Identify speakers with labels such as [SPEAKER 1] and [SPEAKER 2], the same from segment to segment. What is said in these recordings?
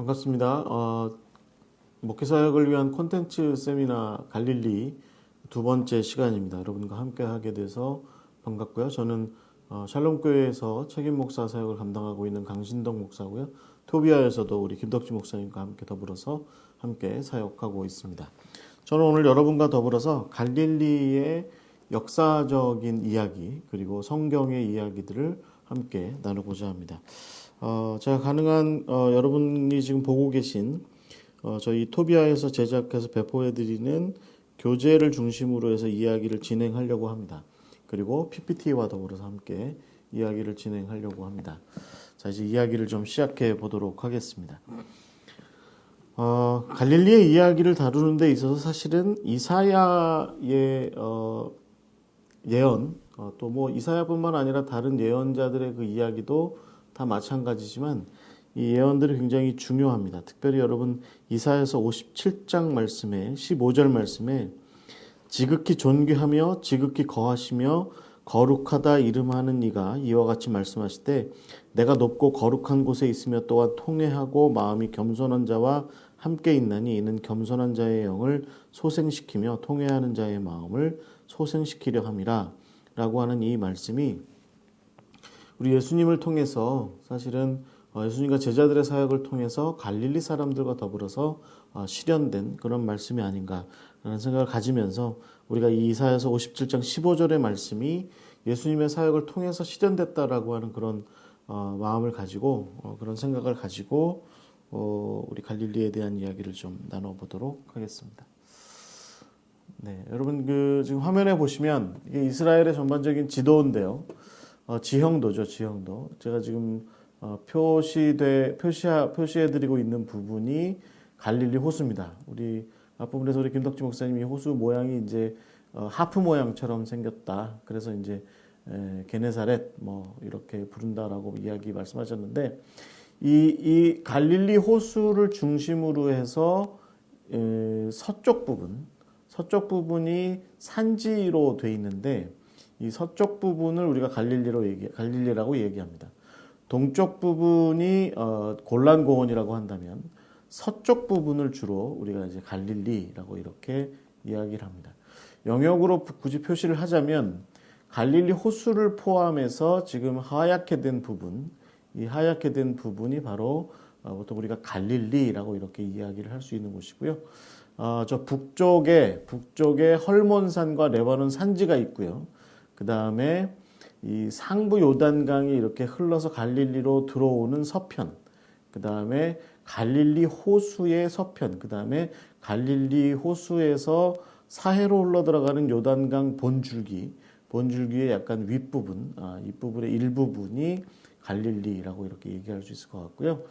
[SPEAKER 1] 반갑습니다. 목회사역을 위한 콘텐츠 세미나 갈릴리 두 번째 시간입니다. 여러분과 함께 하게 돼서 반갑고요. 저는 샬롬교회에서 책임 목사 사역을 감당하고 있는 강신덕 목사고요. 토비아에서도 우리 김덕지 목사님과 함께 더불어서 함께 사역하고 있습니다. 저는 오늘 여러분과 더불어서 갈릴리의 역사적인 이야기 그리고 성경의 이야기들을 함께 나누고자 합니다. 제가 가능한 여러분이 지금 보고 계신 저희 토비아에서 제작해서 배포해드리는 교재를 중심으로 해서 이야기를 진행하려고 합니다. 그리고 PPT와 더불어서 함께 이야기를 진행하려고 합니다. 자, 이제 이야기를 좀 시작해 보도록 하겠습니다. 갈릴리의 이야기를 다루는 데 있어서 사실은 이사야의 예언, 또 뭐 이사야뿐만 아니라 다른 예언자들의 그 이야기도 다 마찬가지지만 이 예언들이 굉장히 중요합니다. 특별히 여러분 이사야서 57장 말씀에 15절 말씀에 지극히 존귀하며 지극히 거하시며 거룩하다 이름하는 이가 이와 같이 말씀하실 때 내가 높고 거룩한 곳에 있으며 또한 통회하고 마음이 겸손한 자와 함께 있나니 이는 겸손한 자의 영을 소생시키며 통회하는 자의 마음을 소생시키려 함이라 라고 하는 이 말씀이 우리 예수님을 통해서 사실은 예수님과 제자들의 사역을 통해서 갈릴리 사람들과 더불어서 실현된 그런 말씀이 아닌가라는 생각을 가지면서 우리가 이 이사야서 57장 15절의 말씀이 예수님의 사역을 통해서 실현됐다라고 하는 그런 마음을 가지고 그런 생각을 가지고 우리 갈릴리에 대한 이야기를 좀 나눠보도록 하겠습니다. 네, 여러분 지금 화면에 보시면 이게 이스라엘의 전반적인 지도인데요. 지형도죠, 지형도. 제가 지금 표시해드리고 있는 부분이 갈릴리 호수입니다. 우리 앞부분에서 우리 김덕지 목사님이 호수 모양이 이제 하프 모양처럼 생겼다. 그래서 이제 게네사렛 뭐 이렇게 부른다라고 이야기 말씀하셨는데 이 갈릴리 호수를 중심으로 해서 서쪽 부분이 산지로 돼 있는데 이 서쪽 부분을 우리가 갈릴리라고 얘기합니다. 동쪽 부분이 골란고원이라고 한다면 서쪽 부분을 주로 우리가 이제 갈릴리라고 이렇게 이야기를 합니다. 영역으로 굳이 표시를 하자면 갈릴리 호수를 포함해서 지금 하얗게 된 부분, 이 하얗게 된 부분이 바로 보통 우리가 갈릴리라고 이렇게 이야기를 할 수 있는 곳이고요. 저 북쪽에 헐몬산과 레바논 산지가 있고요. 그 다음에 이 상부 요단강이 이렇게 흘러서 갈릴리로 들어오는 서편, 그 다음에 갈릴리 호수의 서편, 그 다음에 갈릴리 호수에서 사해로 흘러 들어가는 요단강 본줄기의 약간 윗부분, 윗부분의 일부분이 갈릴리라고 이렇게 얘기할 수 있을 것 같고요.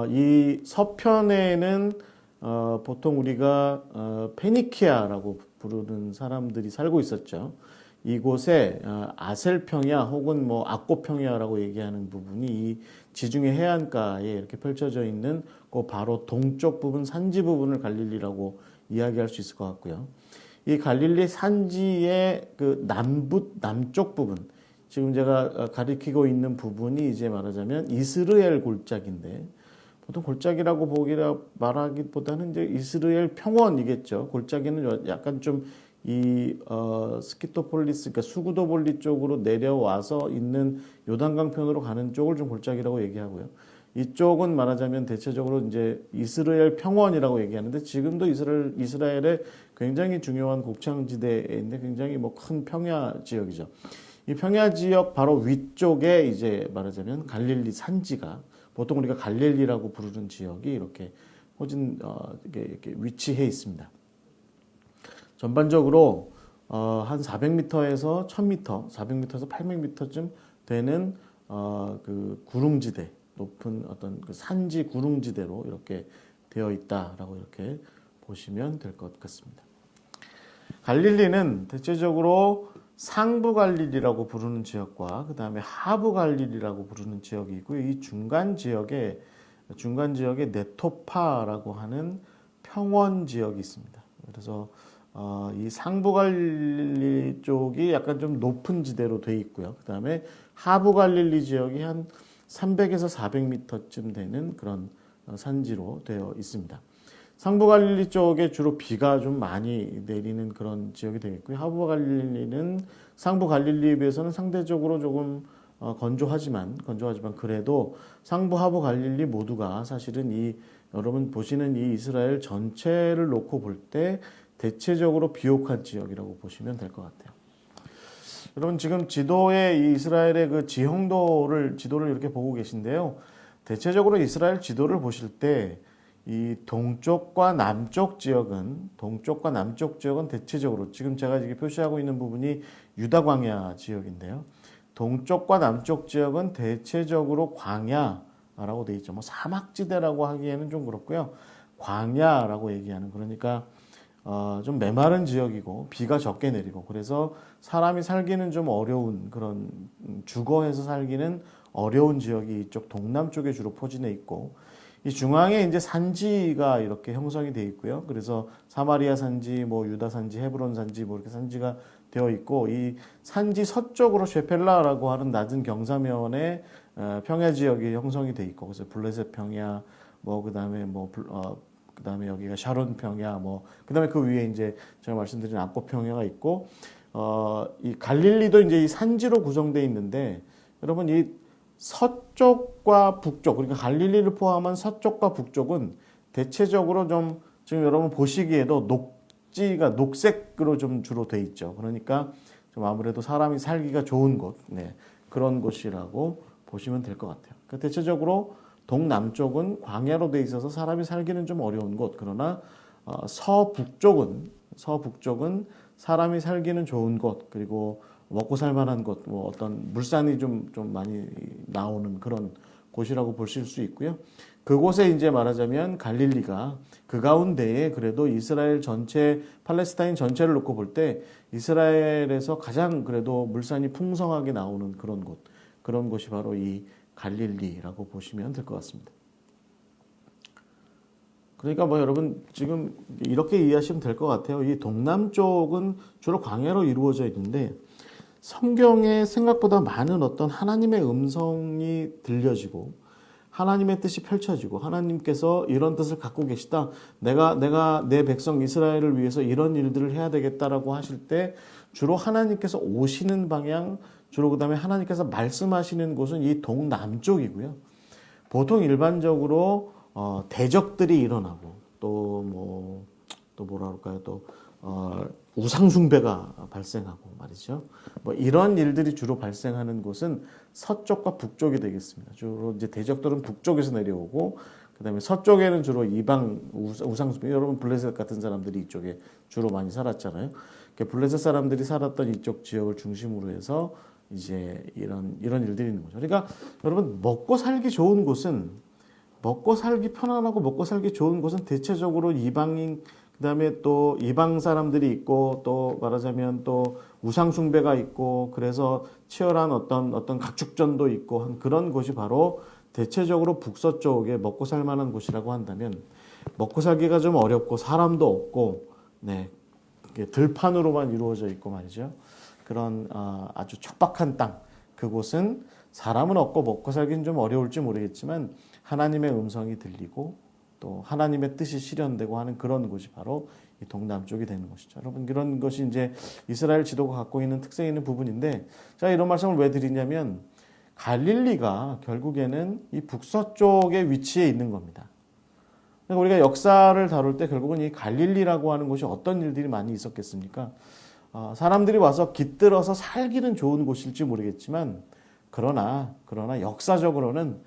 [SPEAKER 1] 이 서편에는 보통 우리가 페니키아라고 부르는 사람들이 살고 있었죠. 이곳에 아셀평야 혹은 뭐 악고평야라고 얘기하는 부분이 이 지중해 해안가에 이렇게 펼쳐져 있는 그 바로 동쪽 부분 산지 부분을 갈릴리라고 이야기할 수 있을 것 같고요. 이 갈릴리 산지의 그 남쪽 부분, 지금 제가 가리키고 있는 부분이 이제 말하자면 이스라엘 골짜기인데 보통 골짜기라고 말하기보다는 이제 이스라엘 평원이겠죠. 골짜기는 약간 좀 스키토폴리스, 그러니까 수구도볼리 쪽으로 내려와서 있는 요단강 편으로 가는 쪽을 좀 골짜기라고 얘기하고요. 이쪽은 말하자면 대체적으로 이제 이스라엘 평원이라고 얘기하는데 지금도 이스라엘의 굉장히 중요한 곡창지대에 있는 굉장히 뭐 큰 평야 지역이죠. 이 평야 지역 바로 위쪽에 이제 말하자면 갈릴리 산지가 보통 우리가 갈릴리라고 부르는 지역이 이렇게 이렇게 위치해 있습니다. 전반적으로 한 400m에서 1000m, 400m에서 800m쯤 되는 그 구릉지대, 높은 어떤 그 산지 구릉지대로 이렇게 되어 있다라고 이렇게 보시면 될 것 같습니다. 갈릴리는 대체적으로 상부 갈릴리라고 부르는 지역과 그 다음에 하부 갈릴리라고 부르는 지역이 있고요. 이 중간 지역에 네토파라고 하는 평원 지역이 있습니다. 그래서 이 상부 갈릴리 쪽이 약간 좀 높은 지대로 돼 있고요. 그 다음에 하부 갈릴리 지역이 한 300에서 400m쯤 되는 그런 산지로 되어 있습니다. 상부 갈릴리 쪽에 주로 비가 좀 많이 내리는 그런 지역이 되겠고요. 하부 갈릴리는 상부 갈릴리에 비해서는 상대적으로 조금 건조하지만 그래도 상부 하부 갈릴리 모두가 사실은 이 여러분 보시는 이 이스라엘 전체를 놓고 볼 때 대체적으로 비옥한 지역이라고 보시면 될 것 같아요. 여러분 지금 지도에 이 이스라엘의 그 지형도를 지도를 이렇게 보고 계신데요. 대체적으로 이스라엘 지도를 보실 때 이 동쪽과 남쪽 지역은 대체적으로 지금 제가 이렇게 표시하고 있는 부분이 유다 광야 지역인데요. 동쪽과 남쪽 지역은 대체적으로 광야라고 돼 있죠. 뭐 사막지대라고 하기에는 좀 그렇고요. 광야라고 얘기하는 그러니까 좀 메마른 지역이고 비가 적게 내리고 그래서 사람이 살기는 좀 어려운 그런 주거해서 살기는 어려운 지역이 이쪽 동남쪽에 주로 포진해 있고 이 중앙에 이제 산지가 이렇게 형성이 돼 있고요. 그래서 사마리아 산지, 뭐 유다 산지, 헤브론 산지 뭐 이렇게 산지가 되어 있고 이 산지 서쪽으로 쉐펠라라고 하는 낮은 경사면에 평야 지역이 형성이 돼 있고 그래서 블레셋 평야 뭐 그다음에 여기가 샤론 평야 뭐 그다음에 그 위에 이제 제가 말씀드린 악고 평야가 있고 이 갈릴리도 이제 이 산지로 구성되어 있는데 여러분 이 서쪽과 북쪽 그러니까 갈릴리를 포함한 서쪽과 북쪽은 대체적으로 좀 지금 여러분 보시기에도 녹색으로 좀 주로 돼 있죠. 그러니까 좀 아무래도 사람이 살기가 좋은 곳, 그런 곳이라고 보시면 될 것 같아요. 그러니까 대체적으로 동남쪽은 광야로 돼 있어서 사람이 살기는 좀 어려운 곳. 그러나 서북쪽은 사람이 살기는 좋은 곳. 그리고 먹고 살만한 곳, 뭐 어떤 물산이 좀 많이 나오는 그런 곳이라고 보실 수 있고요. 그곳에 이제 말하자면 갈릴리가 그 가운데에 그래도 이스라엘 전체, 팔레스타인 전체를 놓고 볼 때 이스라엘에서 가장 그래도 물산이 풍성하게 나오는 그런 곳이 바로 이 갈릴리라고 보시면 될 것 같습니다. 그러니까 뭐 여러분 지금 이렇게 이해하시면 될 것 같아요. 이 동남쪽은 주로 광야로 이루어져 있는데 성경에 생각보다 많은 어떤 하나님의 음성이 들려지고 하나님의 뜻이 펼쳐지고 하나님께서 이런 뜻을 갖고 계시다. 내가 내 백성 이스라엘을 위해서 이런 일들을 해야 되겠다라고 하실 때 주로 하나님께서 오시는 방향, 주로 그다음에 하나님께서 말씀하시는 곳은 이 동남쪽이고요. 보통 일반적으로 대적들이 일어나고 또 뭐라 그럴까요? 또 우상숭배가 발생하고 말이죠. 뭐 이런 일들이 주로 발생하는 곳은 서쪽과 북쪽이 되겠습니다. 주로 이제 대적들은 북쪽에서 내려오고 그다음에 서쪽에는 주로 이방 우상숭배 여러분 블레셋 같은 사람들이 이쪽에 주로 많이 살았잖아요. 블레셋 사람들이 살았던 이쪽 지역을 중심으로 해서 이제 이런 일들이 있는 거죠. 그러니까 여러분 먹고 살기 좋은 곳은 먹고 살기 편안하고 먹고 살기 좋은 곳은 대체적으로 이방인 그다음에 또 이방 사람들이 있고 또 말하자면 또 우상숭배가 있고 그래서 치열한 어떤 각축전도 있고 한 그런 곳이 바로 대체적으로 북서쪽에 먹고 살 만한 곳이라고 한다면 먹고 살기가 좀 어렵고 사람도 없고 들판으로만 이루어져 있고 말이죠. 그런 아주 척박한 땅 그곳은 사람은 없고 먹고 살기는 좀 어려울지 모르겠지만 하나님의 음성이 들리고 또 하나님의 뜻이 실현되고 하는 그런 곳이 바로 이 동남쪽이 되는 것이죠. 여러분 이런 것이 이제 이스라엘 지도가 갖고 있는 특색 있는 부분인데 제가 이런 말씀을 왜 드리냐면 갈릴리가 결국에는 이 북서쪽에 위치해 있는 겁니다. 그러니까 우리가 역사를 다룰 때 결국은 이 갈릴리라고 하는 곳이 어떤 일들이 많이 있었겠습니까? 사람들이 와서 깃들어서 살기는 좋은 곳일지 모르겠지만 그러나 역사적으로는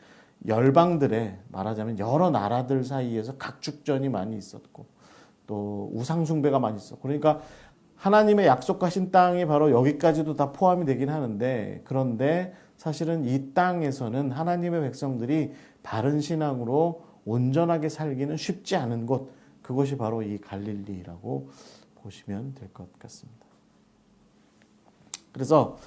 [SPEAKER 1] 열방들의 말하자면 여러 나라들 사이에서 각축전이 많이 있었고 또 우상숭배가 많이 있었고 그러니까 하나님의 약속하신 땅이 바로 여기까지도 다 포함이 되긴 하는데 그런데 사실은 이 땅에서는 하나님의 백성들이 바른 신앙으로 온전하게 살기는 쉽지 않은 곳 그것이 바로 이 갈릴리라고 보시면 될 것 같습니다. 그래서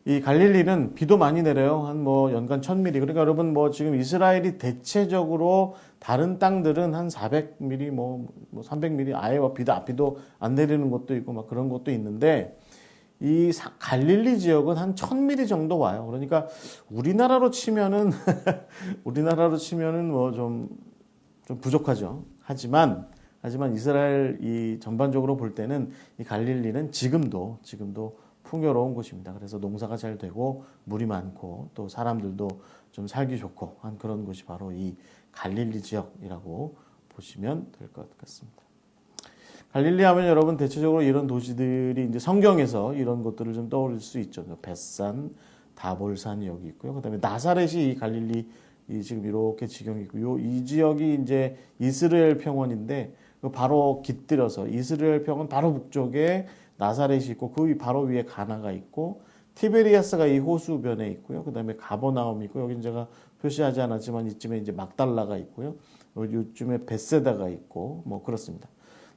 [SPEAKER 1] 이 갈릴리는 비도 많이 내려요. 한 연간 1000mm. 그러니까 여러분 지금 이스라엘이 대체적으로 다른 땅들은 한 400mm, 300mm 아예 비도 안 내리는 곳도 있고 막 그런 곳도 있는데 이 갈릴리 지역은 한 1000mm 정도 와요. 그러니까 우리나라로 치면은 좀 좀 부족하죠. 하지만 이스라엘 이 전반적으로 볼 때는 이 갈릴리는 지금도 풍요로운 곳입니다. 그래서 농사가 잘 되고 물이 많고 또 사람들도 좀 살기 좋고 한 그런 곳이 바로 이 갈릴리 지역이라고 보시면 될 것 같습니다. 갈릴리 하면 여러분 대체적으로 이런 도시들이 이제 성경에서 이런 것들을 좀 떠올릴 수 있죠. 벳산, 다볼산이 여기 있고요. 그다음에 나사렛이 이 갈릴리 이 지금 이렇게 지경이 있고 이 지역이 이제 이스라엘 평원인데 바로 깃들여서 이스라엘 평원 바로 북쪽에 나사렛이 있고 그 바로 위에 가나가 있고 티베리아스가 이 호수변에 있고요. 그다음에 가버나움이 있고 여기 제가 표시하지 않았지만 이쯤에 이제 막달라가 있고요. 요즘에 벳세다가 있고 뭐 그렇습니다.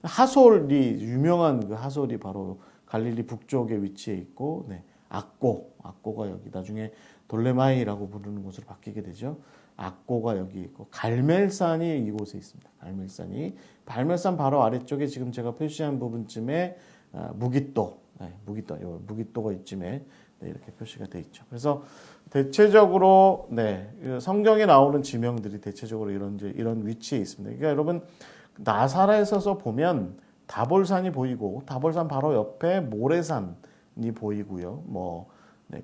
[SPEAKER 1] 하솔이 유명한 그 하솔이 바로 갈릴리 북쪽에 위치해 있고 네. 악고가 여기 나중에 돌레마이라고 부르는 곳으로 바뀌게 되죠. 악고가 여기 있고 갈멜산이 이곳에 있습니다. 갈멜산 바로 아래쪽에 지금 제가 표시한 부분쯤에 무깃도, 무깃도가 이쯤에 네, 이렇게 표시가 돼 있죠. 그래서 대체적으로 성경에 나오는 지명들이 대체적으로 이런 위치에 있습니다. 그러니까 여러분 나사렛에서 보면 다볼산이 보이고 다볼산 바로 옆에 모래산이 보이고요.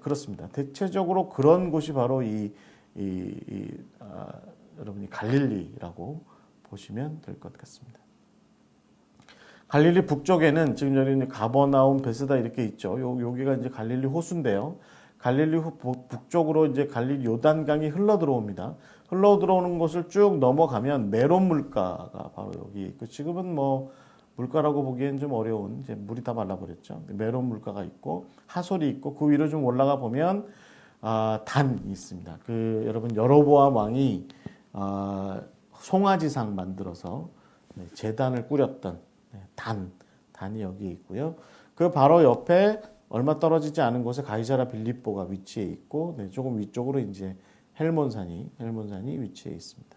[SPEAKER 1] 그렇습니다. 대체적으로 그런 곳이 바로 여러분이 갈릴리라고 보시면 될 것 같습니다. 갈릴리 북쪽에는 지금 여기 가버나움, 베세다 이렇게 있죠. 여기가 이제 갈릴리 호수인데요. 갈릴리 북쪽으로 이제 갈릴리 요단강이 흘러 들어옵니다. 흘러 들어오는 곳을 쭉 넘어가면 메론 물가가 바로 여기 있고 지금은 물가라고 보기엔 좀 어려운 이제 물이 다 말라버렸죠. 메론 물가가 있고 하솔이 있고 그 위로 좀 올라가 보면 단이 있습니다. 여러분 여로보암 왕이 송아지상 만들어서 제단을 꾸렸던 단이 여기 있고요. 그 바로 옆에 얼마 떨어지지 않은 곳에 가이사라 빌립보가 위치해 있고 조금 위쪽으로 이제 헬몬산이 위치해 있습니다.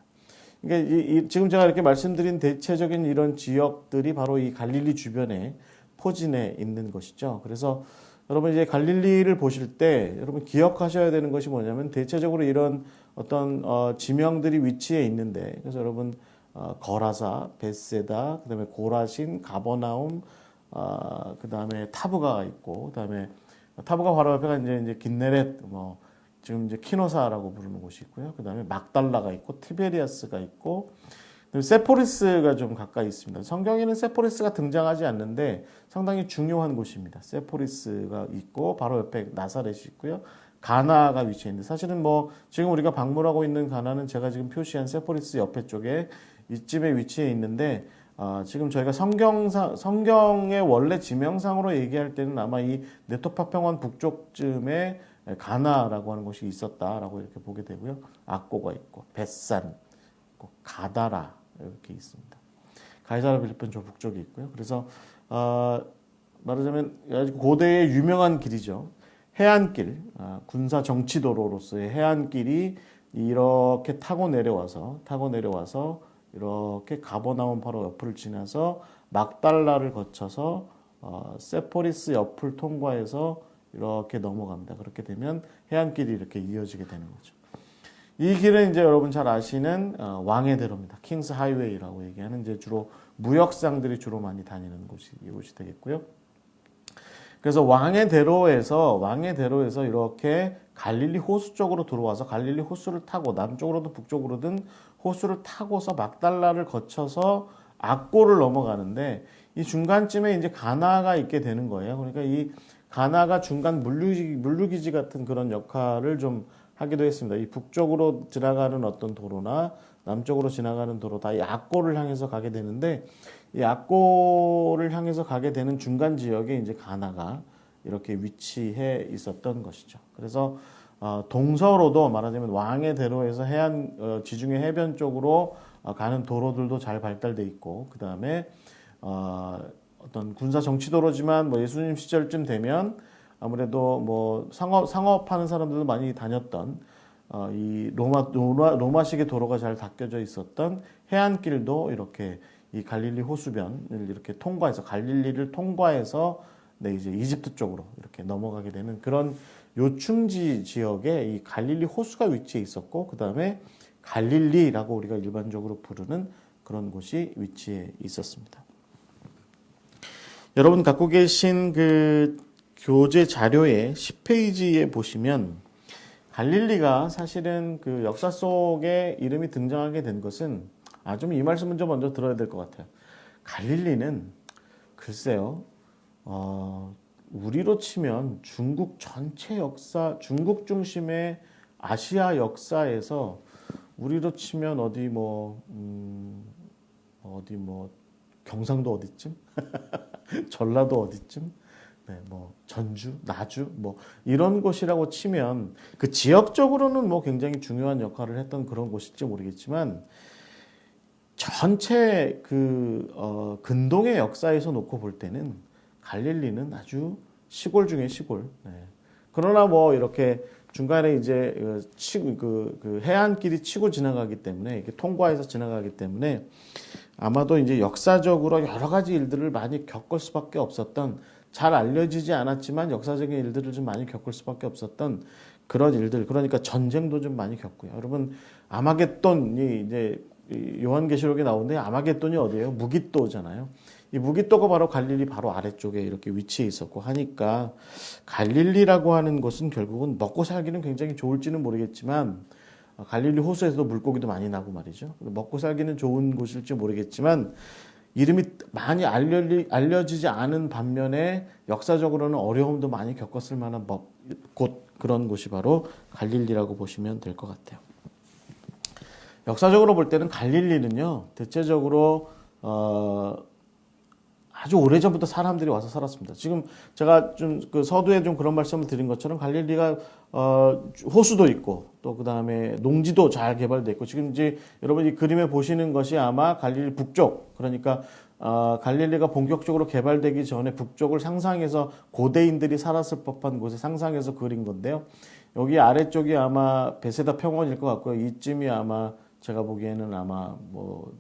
[SPEAKER 1] 그러니까 지금 제가 이렇게 말씀드린 대체적인 이런 지역들이 바로 이 갈릴리 주변에 포진해 있는 것이죠. 그래서 여러분 이제 갈릴리를 보실 때 여러분 기억하셔야 되는 것이 뭐냐면 대체적으로 이런 어떤 지명들이 위치해 있는데 그래서 여러분 거라사, 벳세다, 그다음에 고라신, 가버나움, 그다음에 타브가 있고 그다음에 타브가 바로 옆에가 이제 긴네렛 지금 이제 키노사라고 부르는 곳이 있고요. 그다음에 막달라가 있고 티베리아스가 있고 세포리스가 좀 가까이 있습니다. 성경에는 세포리스가 등장하지 않는데 상당히 중요한 곳입니다. 세포리스가 있고 바로 옆에 나사렛이 있고요. 가나가 위치해 있는데 사실은 지금 우리가 방문하고 있는 가나는 제가 지금 표시한 세포리스 옆에 쪽에 이쯤에 위치해 있는데 지금 저희가 성경의 원래 지명상으로 얘기할 때는 아마 이 네토파 평원 북쪽쯤에 가나라고 하는 곳이 있었다라고 이렇게 보게 되고요. 악고가 있고 벳산, 가다라 이렇게 있습니다. 가이사라 빌립보는 저 북쪽에 있고요. 그래서 말하자면 아주 고대의 유명한 길이죠. 해안길, 군사 정치도로로서의 해안길이 이렇게 타고 내려와서 이렇게 가버나움 바로 옆을 지나서 막달라를 거쳐서 세포리스 옆을 통과해서 이렇게 넘어갑니다. 그렇게 되면 해안길이 이렇게 이어지게 되는 거죠. 이 길은 이제 여러분 잘 아시는 왕의 대로입니다. 킹스 하이웨이라고 얘기하는 이제 주로 무역상들이 주로 많이 다니는 이곳이 되겠고요. 그래서 왕의 대로에서 이렇게 갈릴리 호수 쪽으로 들어와서 갈릴리 호수를 타고 남쪽으로든 북쪽으로든 호수를 타고서 막달라를 거쳐서 악고를 넘어가는데 이 중간쯤에 이제 가나가 있게 되는 거예요. 그러니까 이 가나가 중간 물류기지 같은 그런 역할을 좀 하기도 했습니다. 이 북쪽으로 지나가는 어떤 도로나 남쪽으로 지나가는 도로 다 이 악고를 향해서 가게 되는데 이 악고를 향해서 가게 되는 중간 지역에 이제 가나가 이렇게 위치해 있었던 것이죠. 그래서 동서로도 말하자면 왕의 대로에서 지중해 해변 쪽으로 가는 도로들도 잘 발달돼 있고 그 다음에 어떤 군사 정치 도로지만 예수님 시절쯤 되면 아무래도 상업하는 사람들도 많이 다녔던 이 로마식의 도로가 잘 닦여져 있었던 해안길도 이렇게 이 갈릴리 호수변을 이렇게 통과해서 갈릴리를 통과해서 이제 이집트 쪽으로 이렇게 넘어가게 되는 그런 요충지 지역에 이 갈릴리 호수가 위치해 있었고 그 다음에 갈릴리라고 우리가 일반적으로 부르는 그런 곳이 위치해 있었습니다. 여러분 갖고 계신 그 교재 자료의 10페이지에 보시면 갈릴리가 사실은 그 역사 속에 이름이 등장하게 된 것은 좀 이 말씀은 좀 먼저 들어야 될 것 같아요. 갈릴리는 글쎄요, 우리로 치면 중국 전체 역사, 중국 중심의 아시아 역사에서 우리로 치면 어디 뭐 경상도 어디쯤, 전라도 어디쯤, 네, 뭐 전주, 나주, 뭐 이런 곳이라고 치면 그 지역적으로는 뭐 굉장히 중요한 역할을 했던 그런 곳일지 모르겠지만 전체 그 근동의 역사에서 놓고 볼 때는 갈릴리는 아주 시골 중에 시골. 네. 그러나 뭐 이렇게 중간에 이제 그 해안길이 치고 지나가기 때문에 이렇게 통과해서 지나가기 때문에 아마도 이제 역사적으로 여러 가지 일들을 많이 겪을 수밖에 없었던, 잘 알려지지 않았지만 역사적인 일들을 좀 많이 겪을 수밖에 없었던 그런 일들. 그러니까 전쟁도 좀 많이 겪고요. 여러분 아마겟돈이 이제 요한계시록에 나오는데 아마겟돈이 어디예요? 무깃도잖아요. 이 무깃도가 바로 갈릴리 바로 아래쪽에 이렇게 위치해 있었고 하니까 갈릴리라고 하는 것은 결국은 먹고 살기는 굉장히 좋을지는 모르겠지만 갈릴리 호수에서도 물고기도 많이 나고 말이죠. 먹고 살기는 좋은 곳일지 모르겠지만 이름이 많이 알려지지 않은 반면에 역사적으로는 어려움도 많이 겪었을 만한 곳, 그런 곳이 바로 갈릴리라고 보시면 될 것 같아요. 역사적으로 볼 때는 갈릴리는요, 대체적으로 아주 오래전부터 사람들이 와서 살았습니다. 지금 제가 좀 그 서두에 좀 그런 말씀을 드린 것처럼 갈릴리가 호수도 있고 또 그다음에 농지도 잘 개발돼 있고, 지금 이제 여러분 이 그림에 보시는 것이 아마 갈릴리 북쪽, 그러니까 갈릴리가 본격적으로 개발되기 전에 북쪽을 상상해서 고대인들이 살았을 법한 곳에 상상해서 그린 건데요. 여기 아래쪽이 아마 베세다 평원일 것 같고요. 이쯤이 아마 제가 보기에는 아마 뭐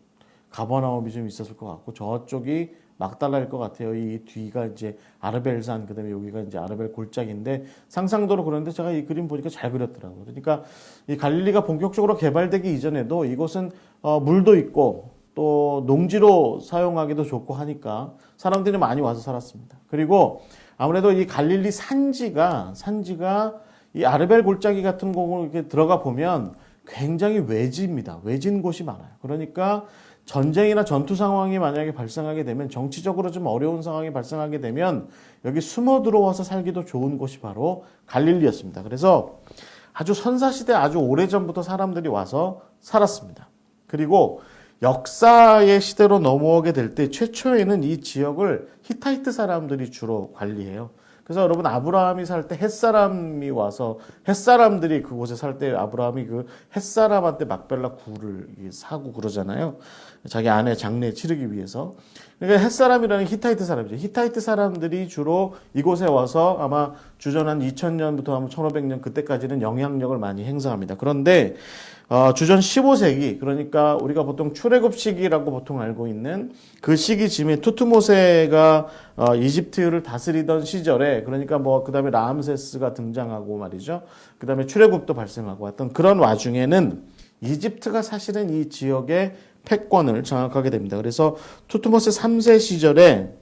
[SPEAKER 1] 가버나움이 좀 있었을 것 같고, 저쪽이 막달라일 것 같아요. 이 뒤가 이제 아르벨산, 그다음에 여기가 이제 아르벨 골짜기인데 상상도로 그런데 제가 이 그림 보니까 잘 그렸더라고요. 그러니까 이 갈릴리가 본격적으로 개발되기 이전에도 이곳은 물도 있고 또 농지로 사용하기도 좋고 하니까 사람들이 많이 와서 살았습니다. 그리고 아무래도 이 갈릴리 산지가 이 아르벨 골짜기 같은 곳으로 이렇게 들어가 보면 굉장히 외지입니다. 외진 곳이 많아요. 그러니까 전쟁이나 전투 상황이 만약에 발생하게 되면, 정치적으로 좀 어려운 상황이 발생하게 되면 여기 숨어 들어와서 살기도 좋은 곳이 바로 갈릴리였습니다. 그래서 아주 선사시대 아주 오래전부터 사람들이 와서 살았습니다. 그리고 역사의 시대로 넘어오게 될 때 최초에는 이 지역을 히타이트 사람들이 주로 관리해요. 그래서 여러분 아브라함이 살 때 햇사람이 와서, 햇사람들이 그곳에 살 때 아브라함이 그 햇사람한테 막벨라 굴을 사고 그러잖아요. 자기 아내 장례 치르기 위해서. 그러니까 햇사람이라는 히타이트 사람이죠. 히타이트 사람들이 주로 이곳에 와서 아마 주전 한 2000년부터 한 1500년 그때까지는 영향력을 많이 행사합니다. 그런데 주전 15세기, 그러니까 우리가 보통 출애굽 시기라고 보통 알고 있는 그 시기쯤에 투트모세가 이집트를 다스리던 시절에, 그러니까 뭐 그다음에 라암세스가 등장하고 말이죠. 그다음에 출애굽도 발생하고 왔던 그런 와중에는 이집트가 사실은 이 지역의 패권을 장악하게 됩니다. 그래서 투트모세 3세 시절에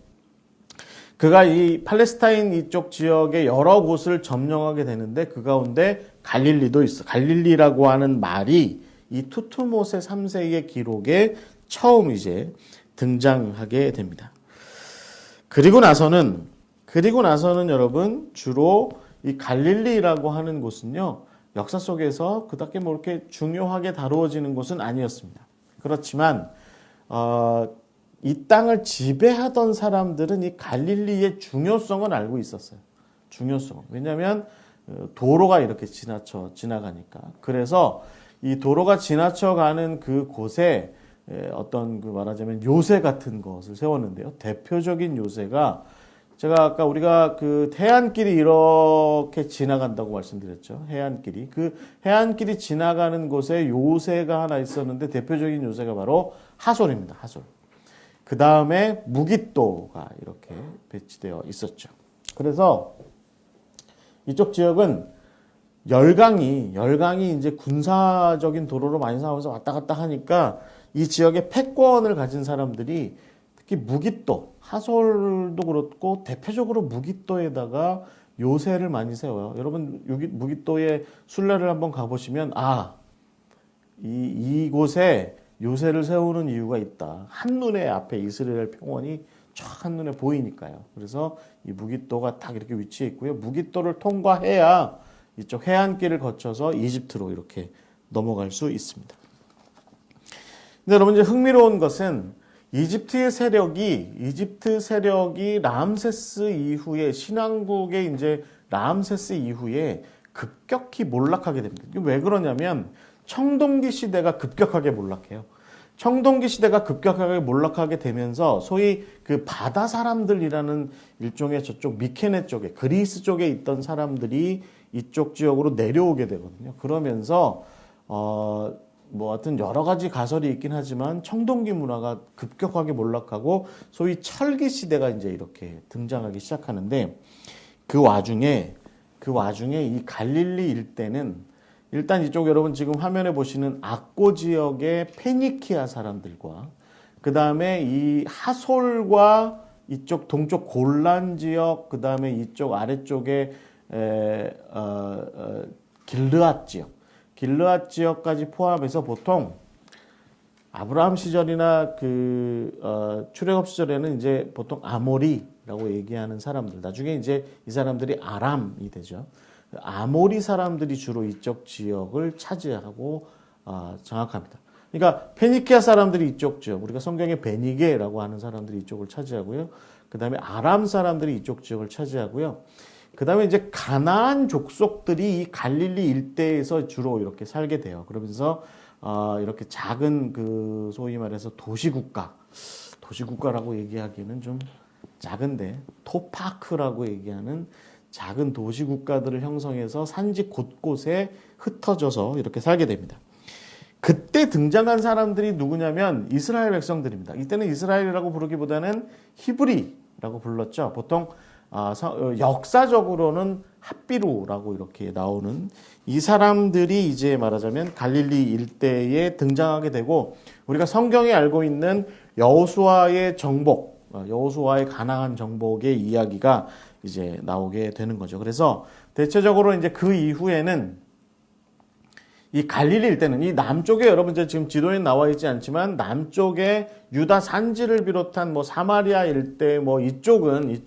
[SPEAKER 1] 그가 이 팔레스타인 이쪽 지역의 여러 곳을 점령하게 되는데 그 가운데 갈릴리도 있어. 갈릴리라고 하는 말이 이 투트모세 3세의 기록에 처음 이제 등장하게 됩니다. 그리고 나서는 여러분 주로 이 갈릴리라고 하는 곳은요, 역사 속에서 그닥게 뭐 이렇게 중요하게 다루어지는 곳은 아니었습니다. 그렇지만 이 땅을 지배하던 사람들은 이 갈릴리의 중요성을 알고 있었어요. 중요성. 왜냐하면 도로가 이렇게 지나가니까. 그래서 이 도로가 지나쳐가는 그 곳에 어떤 그 말하자면 요새 같은 것을 세웠는데요. 대표적인 요새가, 제가 아까 우리가 그 해안길이 이렇게 지나간다고 말씀드렸죠. 해안길이. 그 해안길이 지나가는 곳에 요새가 하나 있었는데 대표적인 요새가 바로 하솔입니다. 하솔. 그 다음에 무깃도가 이렇게 배치되어 있었죠. 그래서 이쪽 지역은 열강이 이제 군사적인 도로로 많이 싸워서 왔다 갔다 하니까 이 지역의 패권을 가진 사람들이 특히 무깃도, 하솔도 그렇고 대표적으로 무깃도에다가 요새를 많이 세워요. 여러분 무깃도의 순례를 한번 가보시면 이곳에 요새를 세우는 이유가 있다. 한눈에 앞에 이스라엘 평원이 쫙 한눈에 보이니까요. 그래서 이 무깃도가 딱 이렇게 위치해 있고요. 무깃도를 통과해야 이쪽 해안길을 거쳐서 이집트로 이렇게 넘어갈 수 있습니다. 근데 여러분 이제 흥미로운 것은 이집트 세력이 람세스 이후에 신왕국의 이제 람세스 이후에 급격히 몰락하게 됩니다. 이게 왜 그러냐면 청동기 시대가 급격하게 몰락해요. 청동기 시대가 급격하게 몰락하게 되면서 소위 그 바다 사람들이라는 일종의 저쪽 미케네 쪽에 그리스 쪽에 있던 사람들이 이쪽 지역으로 내려오게 되거든요. 그러면서 하여튼 여러 가지 가설이 있긴 하지만 청동기 문화가 급격하게 몰락하고 소위 철기 시대가 이제 이렇게 등장하기 시작하는데 그 와중에 이 갈릴리 일대는 일단 이쪽 여러분 지금 화면에 보시는 악고 지역의 페니키아 사람들과 그 다음에 이 하솔과 이쪽 동쪽 골란 지역 그 다음에 이쪽 아래쪽에 길르앗 지역까지 포함해서 보통 아브라함 시절이나 출애굽 시절에는 이제 보통 아모리라고 얘기하는 사람들, 나중에 이제 이 사람들이 아람이 되죠. 아모리 사람들이 주로 이쪽 지역을 차지하고 장악합니다. 그러니까 페니키아 사람들이 이쪽 지역, 우리가 성경에 베니게라고 하는 사람들이 이쪽을 차지하고요. 그 다음에 아람 사람들이 이쪽 지역을 차지하고요. 그 다음에 이제 가나안 족속들이 이 갈릴리 일대에서 주로 이렇게 살게 돼요. 그러면서 이렇게 작은 소위 말해서 도시국가라고 얘기하기는 좀 작은데 토파크라고 얘기하는 작은 도시국가들을 형성해서 산지 곳곳에 흩어져서 이렇게 살게 됩니다. 그때 등장한 사람들이 누구냐면 이스라엘 백성들입니다. 이때는 이스라엘이라고 부르기보다는 히브리라고 불렀죠. 보통 역사적으로는 핫비루라고 이렇게 나오는 이 사람들이 이제 말하자면 갈릴리 일대에 등장하게 되고 우리가 성경에 알고 있는 여호수아의 정복, 여호수아의 가나안 정복의 이야기가 이제 나오게 되는 거죠. 그래서 대체적으로 이제 그 이후에는 이 갈릴리 일대는 이 남쪽에 여러분 지금 지도에 나와 있지 않지만 남쪽에 유다 산지를 비롯한 사마리아 일대 이쪽은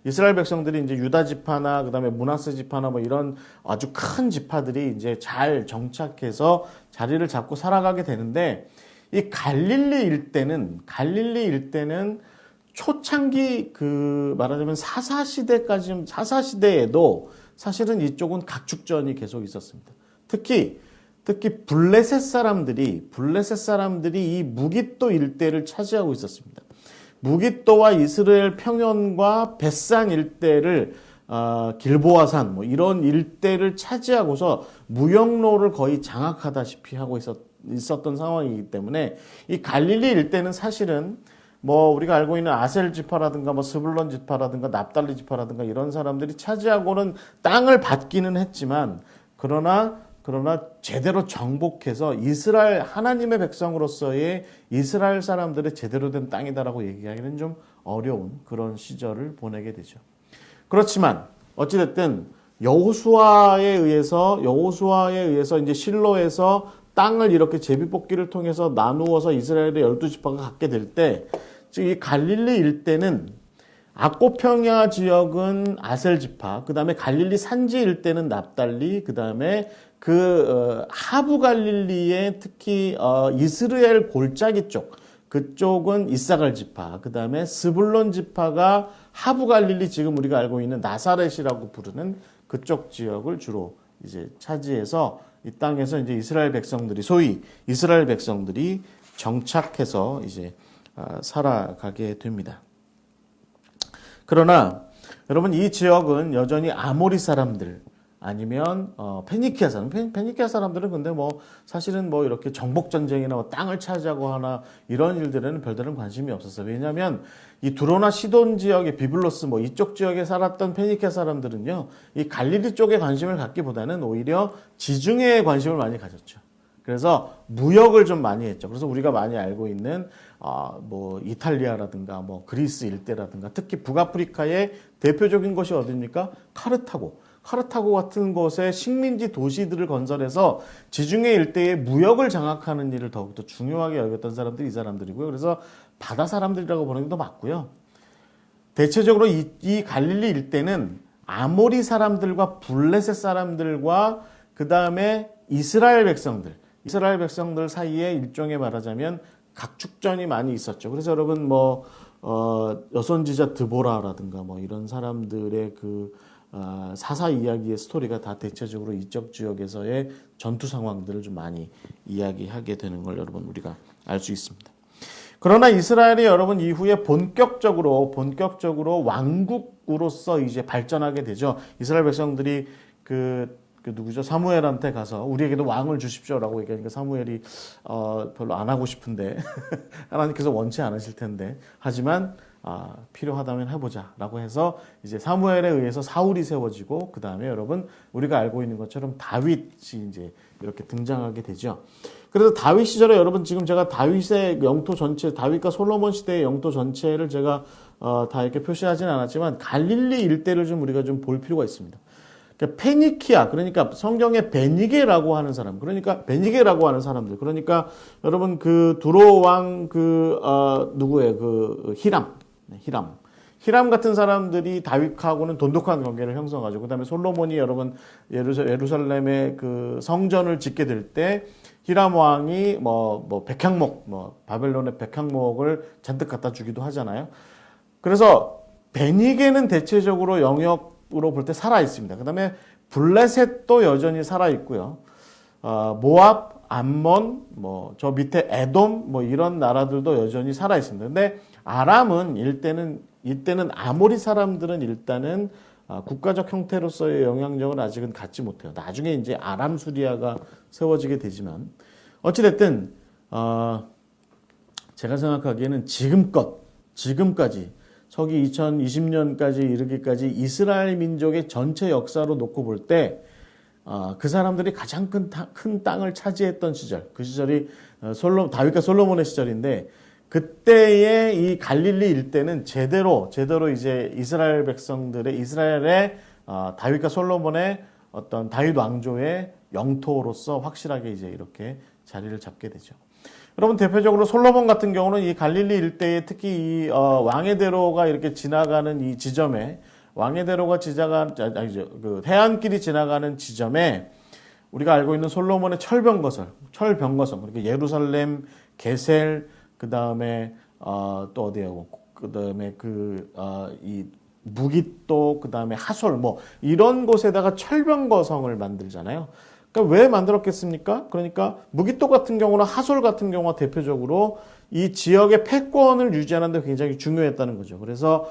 [SPEAKER 1] 이스라엘 백성들이 이제 유다 지파나 그다음에 므낫세 지파나 이런 아주 큰 지파들이 이제 잘 정착해서 자리를 잡고 살아가게 되는데 이 갈릴리 일대는 초창기 말하자면 사사시대에도 사실은 이쪽은 각축전이 계속 있었습니다. 특히 블레셋 사람들이 이 무깃도 일대를 차지하고 있었습니다. 무깃도와 이스라엘 평연과 벳산 일대를 길보아산 이런 일대를 차지하고서 무역로를 거의 장악하다시피 하고 있었던 상황이기 때문에 이 갈릴리 일대는 사실은 우리가 알고 있는 아셀 지파라든가 스불론 지파라든가 납달리 지파라든가 이런 사람들이 차지하고는 땅을 받기는 했지만 그러나 제대로 정복해서 이스라엘 하나님의 백성으로서의 이스라엘 사람들의 제대로 된 땅이다라고 얘기하기는 좀 어려운 그런 시절을 보내게 되죠. 그렇지만 어찌됐든 여호수아에 의해서 이제 실로에서 땅을 이렇게 제비뽑기를 통해서 나누어서 이스라엘의 12지파가 갖게 될 때, 즉 이 갈릴리 일대는 악고평야 지역은 아셀 지파, 그 다음에 갈릴리 산지 일대는 납달리, 그 다음에 하부 갈릴리의 특히 이스라엘 골짜기 쪽, 그쪽은 이사갈 지파, 그 다음에 스불론 지파가 하부 갈릴리 지금 우리가 알고 있는 나사렛이라고 부르는 그쪽 지역을 주로 이제 차지해서 이 땅에서 이제 소위 이스라엘 백성들이 정착해서 이제 살아가게 됩니다. 그러나 여러분 이 지역은 여전히 아모리 사람들, 아니면 페니키아 사람. 페니키아 사람들은 근데 뭐 사실은 뭐 이렇게 정복 전쟁이나 뭐 땅을 차지하고 하나 이런 일들에는 별다른 관심이 없었어요. 왜냐하면 이 두로나 시돈 지역의 비블로스 뭐 이쪽 지역에 살았던 페니키아 사람들은요, 이 갈릴리 쪽에 관심을 갖기보다는 오히려 지중해에 관심을 많이 가졌죠. 그래서 무역을 좀 많이 했죠. 그래서 우리가 많이 알고 있는 뭐 이탈리아라든가 뭐 그리스 일대라든가 특히 북아프리카의 대표적인 곳이 어디입니까? 카르타고 같은 곳에 식민지 도시들을 건설해서 지중해 일대의 무역을 장악하는 일을 더욱더 중요하게 여겼던 사람들이 이 사람들이고요. 그래서 바다 사람들이라고 보는 게 더 맞고요. 대체적으로 이 갈릴리 일대는 아모리 사람들과 블레셋 사람들과 그 다음에 이스라엘 백성들 사이에 일종의 말하자면 각축전이 많이 있었죠. 그래서 여러분 뭐 여선지자 드보라라든가 뭐 이런 사람들의 그 사사 이야기의 스토리가 다 대체적으로 이쪽 지역에서의 전투 상황들을 좀 많이 이야기하게 되는 걸 여러분 우리가 알 수 있습니다. 그러나 이스라엘이 여러분 이후에 본격적으로 왕국으로서 이제 발전하게 되죠. 이스라엘 백성들이 그 누구죠? 사무엘한테 가서 우리에게도 왕을 주십시오라고 얘기하니까 사무엘이 별로 안 하고 싶은데 하나님께서 원치 않으실 텐데 하지만 필요하다면 해보자라고 해서 이제 사무엘에 의해서 사울이 세워지고 그 다음에 여러분 우리가 알고 있는 것처럼 다윗이 이제 이렇게 등장하게 되죠. 그래서 다윗 시절에 여러분 지금 제가 다윗의 영토 전체, 다윗과 솔로몬 시대의 영토 전체를 제가 다 이렇게 표시하지는 않았지만 갈릴리 일대를 좀 우리가 좀 볼 필요가 있습니다. 페니키아, 그러니까 성경에 베니게라고 하는 사람, 그러니까 베니게라고 하는 사람들, 그러니까 여러분 그 두로 왕 누구예요? 그 히람 같은 사람들이 다윗하고는 돈독한 관계를 형성하죠. 그다음에 솔로몬이 여러분 예루살렘의 그 성전을 짓게 될 때 히람 왕이 뭐 백향목, 바벨론의 백향목을 잔뜩 갖다 주기도 하잖아요. 그래서 베니게는 대체적으로 영역으로 볼 때 살아 있습니다. 그다음에 블레셋도 여전히 살아 있고요. 모압, 암몬, 저 밑에 에돔, 이런 나라들도 여전히 살아 있습니다. 근데 아람은 이때는 아모리 사람들은 일단은 국가적 형태로서의 영향력은 아직은 갖지 못해요. 나중에 이제 아람 수리아가 세워지게 되지만 어찌됐든 제가 생각하기에는 지금까지 서기 2020년까지 이르기까지 이스라엘 민족의 전체 역사로 놓고 볼 때 그 사람들이 가장 큰 땅을 차지했던 시절, 그 시절이 다윗과 솔로몬의 시절인데 그때의 이 갈릴리 일대는 제대로 이제 이스라엘의 다윗과 솔로몬의 어떤 다윗 왕조의 영토로서 확실하게 이제 이렇게 자리를 잡게 되죠. 여러분 대표적으로 솔로몬 같은 경우는 이 갈릴리 일대에 특히 이 왕의 대로가 이렇게 지나가는 이 지점에 그 해안길이 지나가는 지점에 우리가 알고 있는 솔로몬의 철병거성, 그러니까 예루살렘, 게셀, 그 다음에 또 어디하고, 그 다음에 이 무깃도, 그 다음에 하솔, 이런 곳에다가 철병거성을 만들잖아요. 그러니까 왜 만들었겠습니까? 그러니까 무깃도 같은 경우나 하솔 같은 경우가 대표적으로 이 지역의 패권을 유지하는 데 굉장히 중요했다는 거죠. 그래서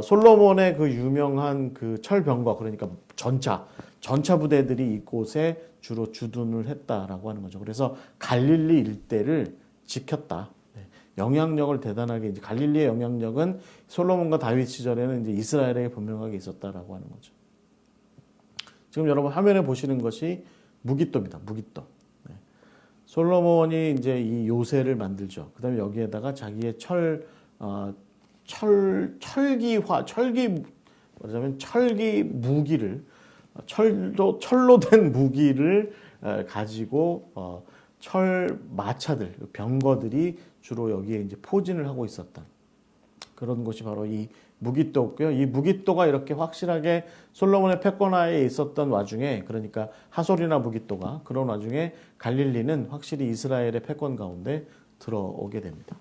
[SPEAKER 1] 솔로몬의 그 유명한 그 철병거, 그러니까 전차 부대들이 이곳에 주로 주둔을 했다라고 하는 거죠. 그래서 갈릴리 일대를 지켰다. 영향력을 대단하게, 이제 갈릴리의 영향력은 솔로몬과 다윗 시절에는 이제 이스라엘에게 분명하게 있었다라고 하는 거죠. 지금 여러분 화면에 보시는 것이 무깃도입니다. 무깃도. 솔로몬이 이제 이 요새를 만들죠. 그다음에 여기에다가 자기의 철기 무기를, 철로 된 무기를 가지고 철 마차들, 병거들이 주로 여기에 이제 포진을 하고 있었던 그런 곳이 바로 이 무깃도였고요. 이 무깃도가 이렇게 확실하게 솔로몬의 패권하에 있었던 와중에, 그러니까 하솔이나 무깃도가 그런 와중에 갈릴리는 확실히 이스라엘의 패권 가운데 들어오게 됩니다.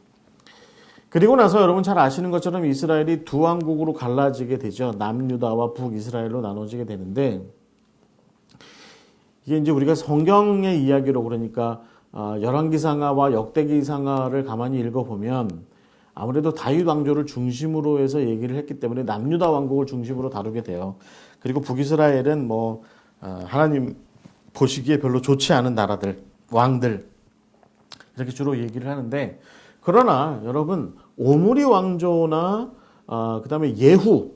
[SPEAKER 1] 그리고 나서 여러분 잘 아시는 것처럼 이스라엘이 두 왕국으로 갈라지게 되죠. 남유다와 북이스라엘로 나눠지게 되는데, 이게 이제 우리가 성경의 이야기로, 그러니까 열왕기상하와 역대기상하를 가만히 읽어보면 아무래도 다윗 왕조를 중심으로 해서 얘기를 했기 때문에 남유다 왕국을 중심으로 다루게 돼요. 그리고 북이스라엘은 하나님 보시기에 별로 좋지 않은 나라들, 왕들 이렇게 주로 얘기를 하는데, 그러나 여러분 오므리 왕조나 그다음에 예후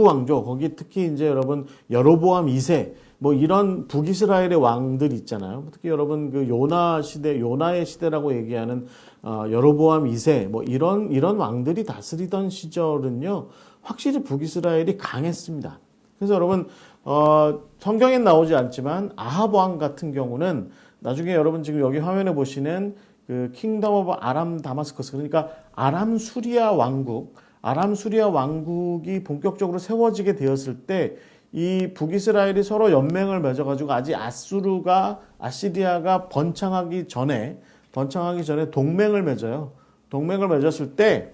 [SPEAKER 1] 왕조, 거기 특히 이제 여러분 여로보암 2세 뭐 이런 북이스라엘의 왕들 있잖아요. 특히 여러분 그 요나의 시대라고 얘기하는 여로보암 2세 뭐 이런 왕들이 다스리던 시절은요, 확실히 북이스라엘이 강했습니다. 그래서 여러분 성경엔 나오지 않지만 아합 왕 같은 경우는 나중에 여러분 지금 여기 화면에 보시는 그 킹덤 오브 아람 다마스커스, 그러니까 아람 수리아 왕국이 본격적으로 세워지게 되었을 때 이 북이스라엘이 서로 연맹을 맺어가지고 아직 아시리아가 번창하기 전에 동맹을 맺어요. 동맹을 맺었을 때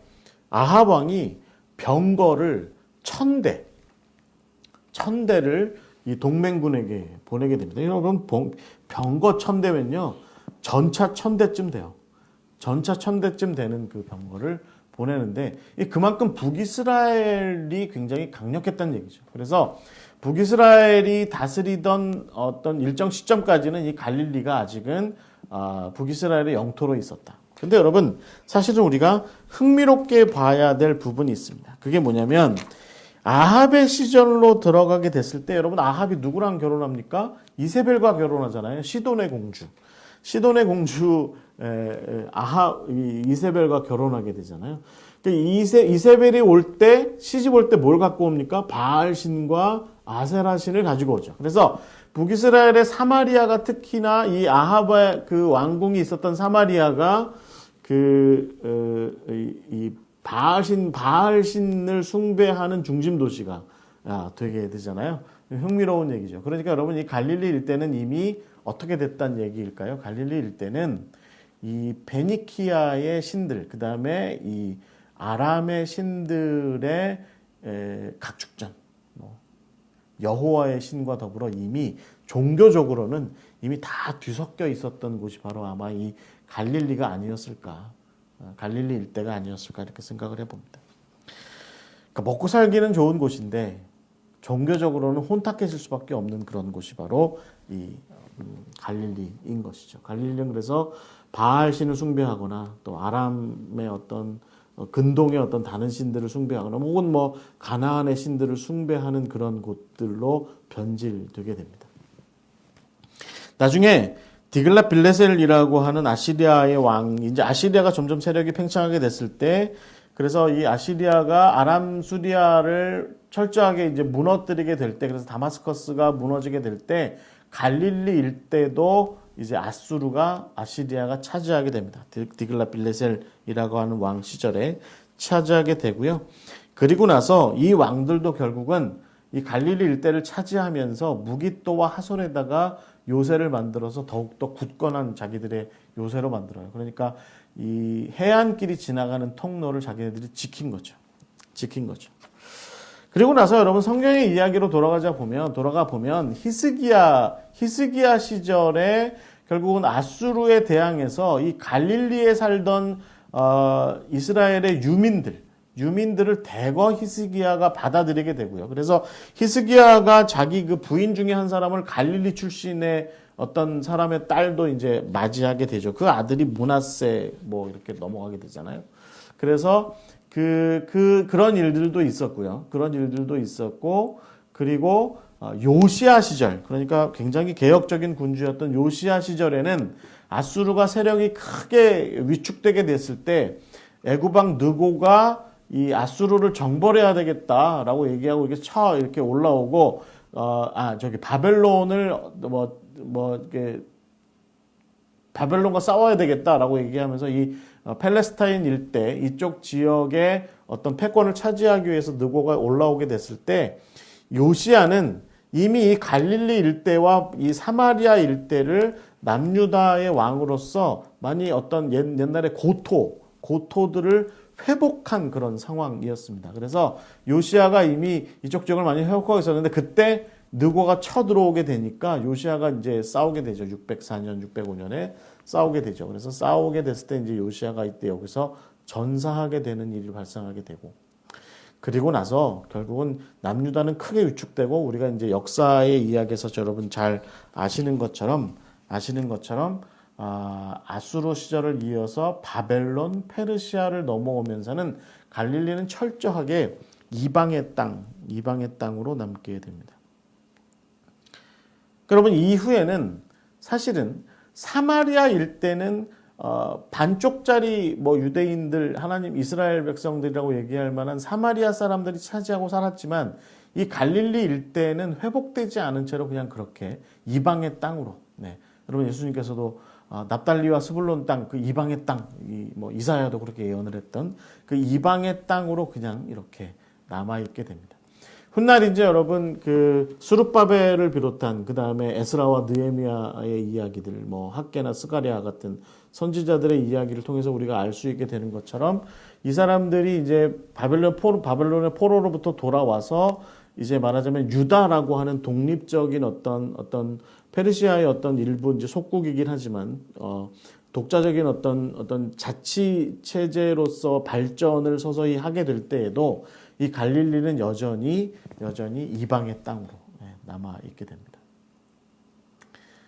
[SPEAKER 1] 아합 왕이 병거를 1000대를 이 동맹군에게 보내게 됩니다. 여러분 병거 1000대면요 전차 1000대쯤 돼요. 전차 1000대쯤 되는 그 병거를 보내는데, 그만큼 북이스라엘이 굉장히 강력했다는 얘기죠. 그래서 북이스라엘이 다스리던 어떤 일정 시점까지는 이 갈릴리가 아직은 북이스라엘의 영토로 있었다. 근데 여러분 사실은 우리가 흥미롭게 봐야 될 부분이 있습니다. 그게 뭐냐면 아합의 시절로 들어가게 됐을 때 여러분 아합이 누구랑 결혼합니까? 이세벨과 결혼하잖아요. 시돈의 공주 이세벨과 결혼하게 되잖아요. 이세벨이 시집 올 때 뭘 갖고 옵니까? 바알신과 아세라신을 가지고 오죠. 그래서 북이스라엘의 사마리아가, 특히나 이 아합의 그 왕궁이 있었던 사마리아가 이 바알신을 숭배하는 중심 도시가 되게 되잖아요. 흥미로운 얘기죠. 그러니까 여러분 이 갈릴리 일대는 이미 어떻게 됐다는 얘기일까요? 갈릴리 일대는 이 베니키아의 신들, 그 다음에 이 아람의 신들의 각축전, 여호와의 신과 더불어 이미 종교적으로는 이미 다 뒤섞여 있었던 곳이 바로 아마 이 갈릴리가 아니었을까, 갈릴리 일대가 아니었을까 이렇게 생각을 해봅니다. 그러니까 먹고 살기는 좋은 곳인데 종교적으로는 혼탁해질 수밖에 없는 그런 곳이 바로 이 갈릴리인 것이죠. 갈릴리는 그래서 바알 신을 숭배하거나 또 아람의 어떤 근동의 어떤 다른 신들을 숭배하거나 혹은 뭐 가나안의 신들을 숭배하는 그런 곳들로 변질되게 됩니다. 나중에 디글랏 빌레셀이라고 하는 아시리아의 왕, 이제 아시리아가 점점 세력이 팽창하게 됐을 때, 그래서 이 아시리아가 아람 수리아를 철저하게 이제 무너뜨리게 될 때, 그래서 다마스커스가 무너지게 될 때 갈릴리 일대도 이제 아시리아가 차지하게 됩니다. 디글랏 빌레셀이라고 하는 왕 시절에 차지하게 되고요. 그리고 나서 이 왕들도 결국은 이 갈릴리 일대를 차지하면서 무기또와 하솔에다가 요새를 만들어서 더욱더 굳건한 자기들의 요새로 만들어요. 그러니까 이 해안길이 지나가는 통로를 자기네들이 지킨 거죠. 그리고 나서 여러분 성경의 이야기로 돌아가 보면 히스기야 시절에 결국은 아수르에 대항해서 이 갈릴리에 살던 이스라엘의 유민들을 대거 히스기야가 받아들이게 되고요. 그래서 히스기야가 자기 그 부인 중에 한 사람을 갈릴리 출신의 어떤 사람의 딸도 이제 맞이하게 되죠. 그 아들이 므낫세 뭐 이렇게 넘어가게 되잖아요. 그래서 그런 일들도 있었고요. 그리고 요시야 시절, 그러니까 굉장히 개혁적인 군주였던 요시야 시절에는 아수르가 세력이 크게 위축되게 됐을 때 애굽왕 느고가 이 아수르를 정벌해야 되겠다라고 얘기하고 이렇게 올라오고 바벨론을 이렇게 바벨론과 싸워야 되겠다라고 얘기하면서 이 팔레스타인 일대 이쪽 지역의 어떤 패권을 차지하기 위해서 느고가 올라오게 됐을 때 요시야는 이미 이 갈릴리 일대와 이 사마리아 일대를 남유다의 왕으로서 많이 어떤 옛날의 고토들을 회복한 그런 상황이었습니다. 그래서 요시야가 이미 이쪽 지역을 많이 회복하고 있었는데 그때 느고가 쳐들어오게 되니까 요시야가 이제 싸우게 되죠. 604년, 605년에 싸우게 되죠. 그래서 싸우게 됐을 때 이제 요시야가 이때 여기서 전사하게 되는 일이 발생하게 되고, 그리고 나서 결국은 남유다는 크게 위축되고 우리가 이제 역사의 이야기에서 여러분 잘 아시는 것처럼 아수르 시절을 이어서 바벨론, 페르시아를 넘어오면서는 갈릴리는 철저하게 이방의 땅으로 남게 됩니다. 여러분 이후에는 사실은 사마리아 일대는 반쪽짜리 뭐 유대인들 하나님 이스라엘 백성들이라고 얘기할 만한 사마리아 사람들이 차지하고 살았지만 이 갈릴리 일대는 회복되지 않은 채로 그냥 그렇게 이방의 땅으로 여러분 예수님께서도 납달리와 스불론 땅 그 이방의 땅 뭐 이사야도 그렇게 예언을 했던 그 이방의 땅으로 그냥 이렇게 남아 있게 됩니다. 훗날 이제 여러분 그 수룹바벨을 비롯한 그 다음에 에스라와 느헤미야의 이야기들 뭐 학개나 스가랴 같은 선지자들의 이야기를 통해서 우리가 알 수 있게 되는 것처럼 이 사람들이 이제 바벨론의 포로로부터 돌아와서 이제 말하자면 유다라고 하는 독립적인 어떤 페르시아의 어떤 일부 이제 속국이긴 하지만 독자적인 어떤 자치 체제로서 발전을 서서히 하게 될 때에도 이 갈릴리는 여전히 이방의 땅으로 남아 있게 됩니다.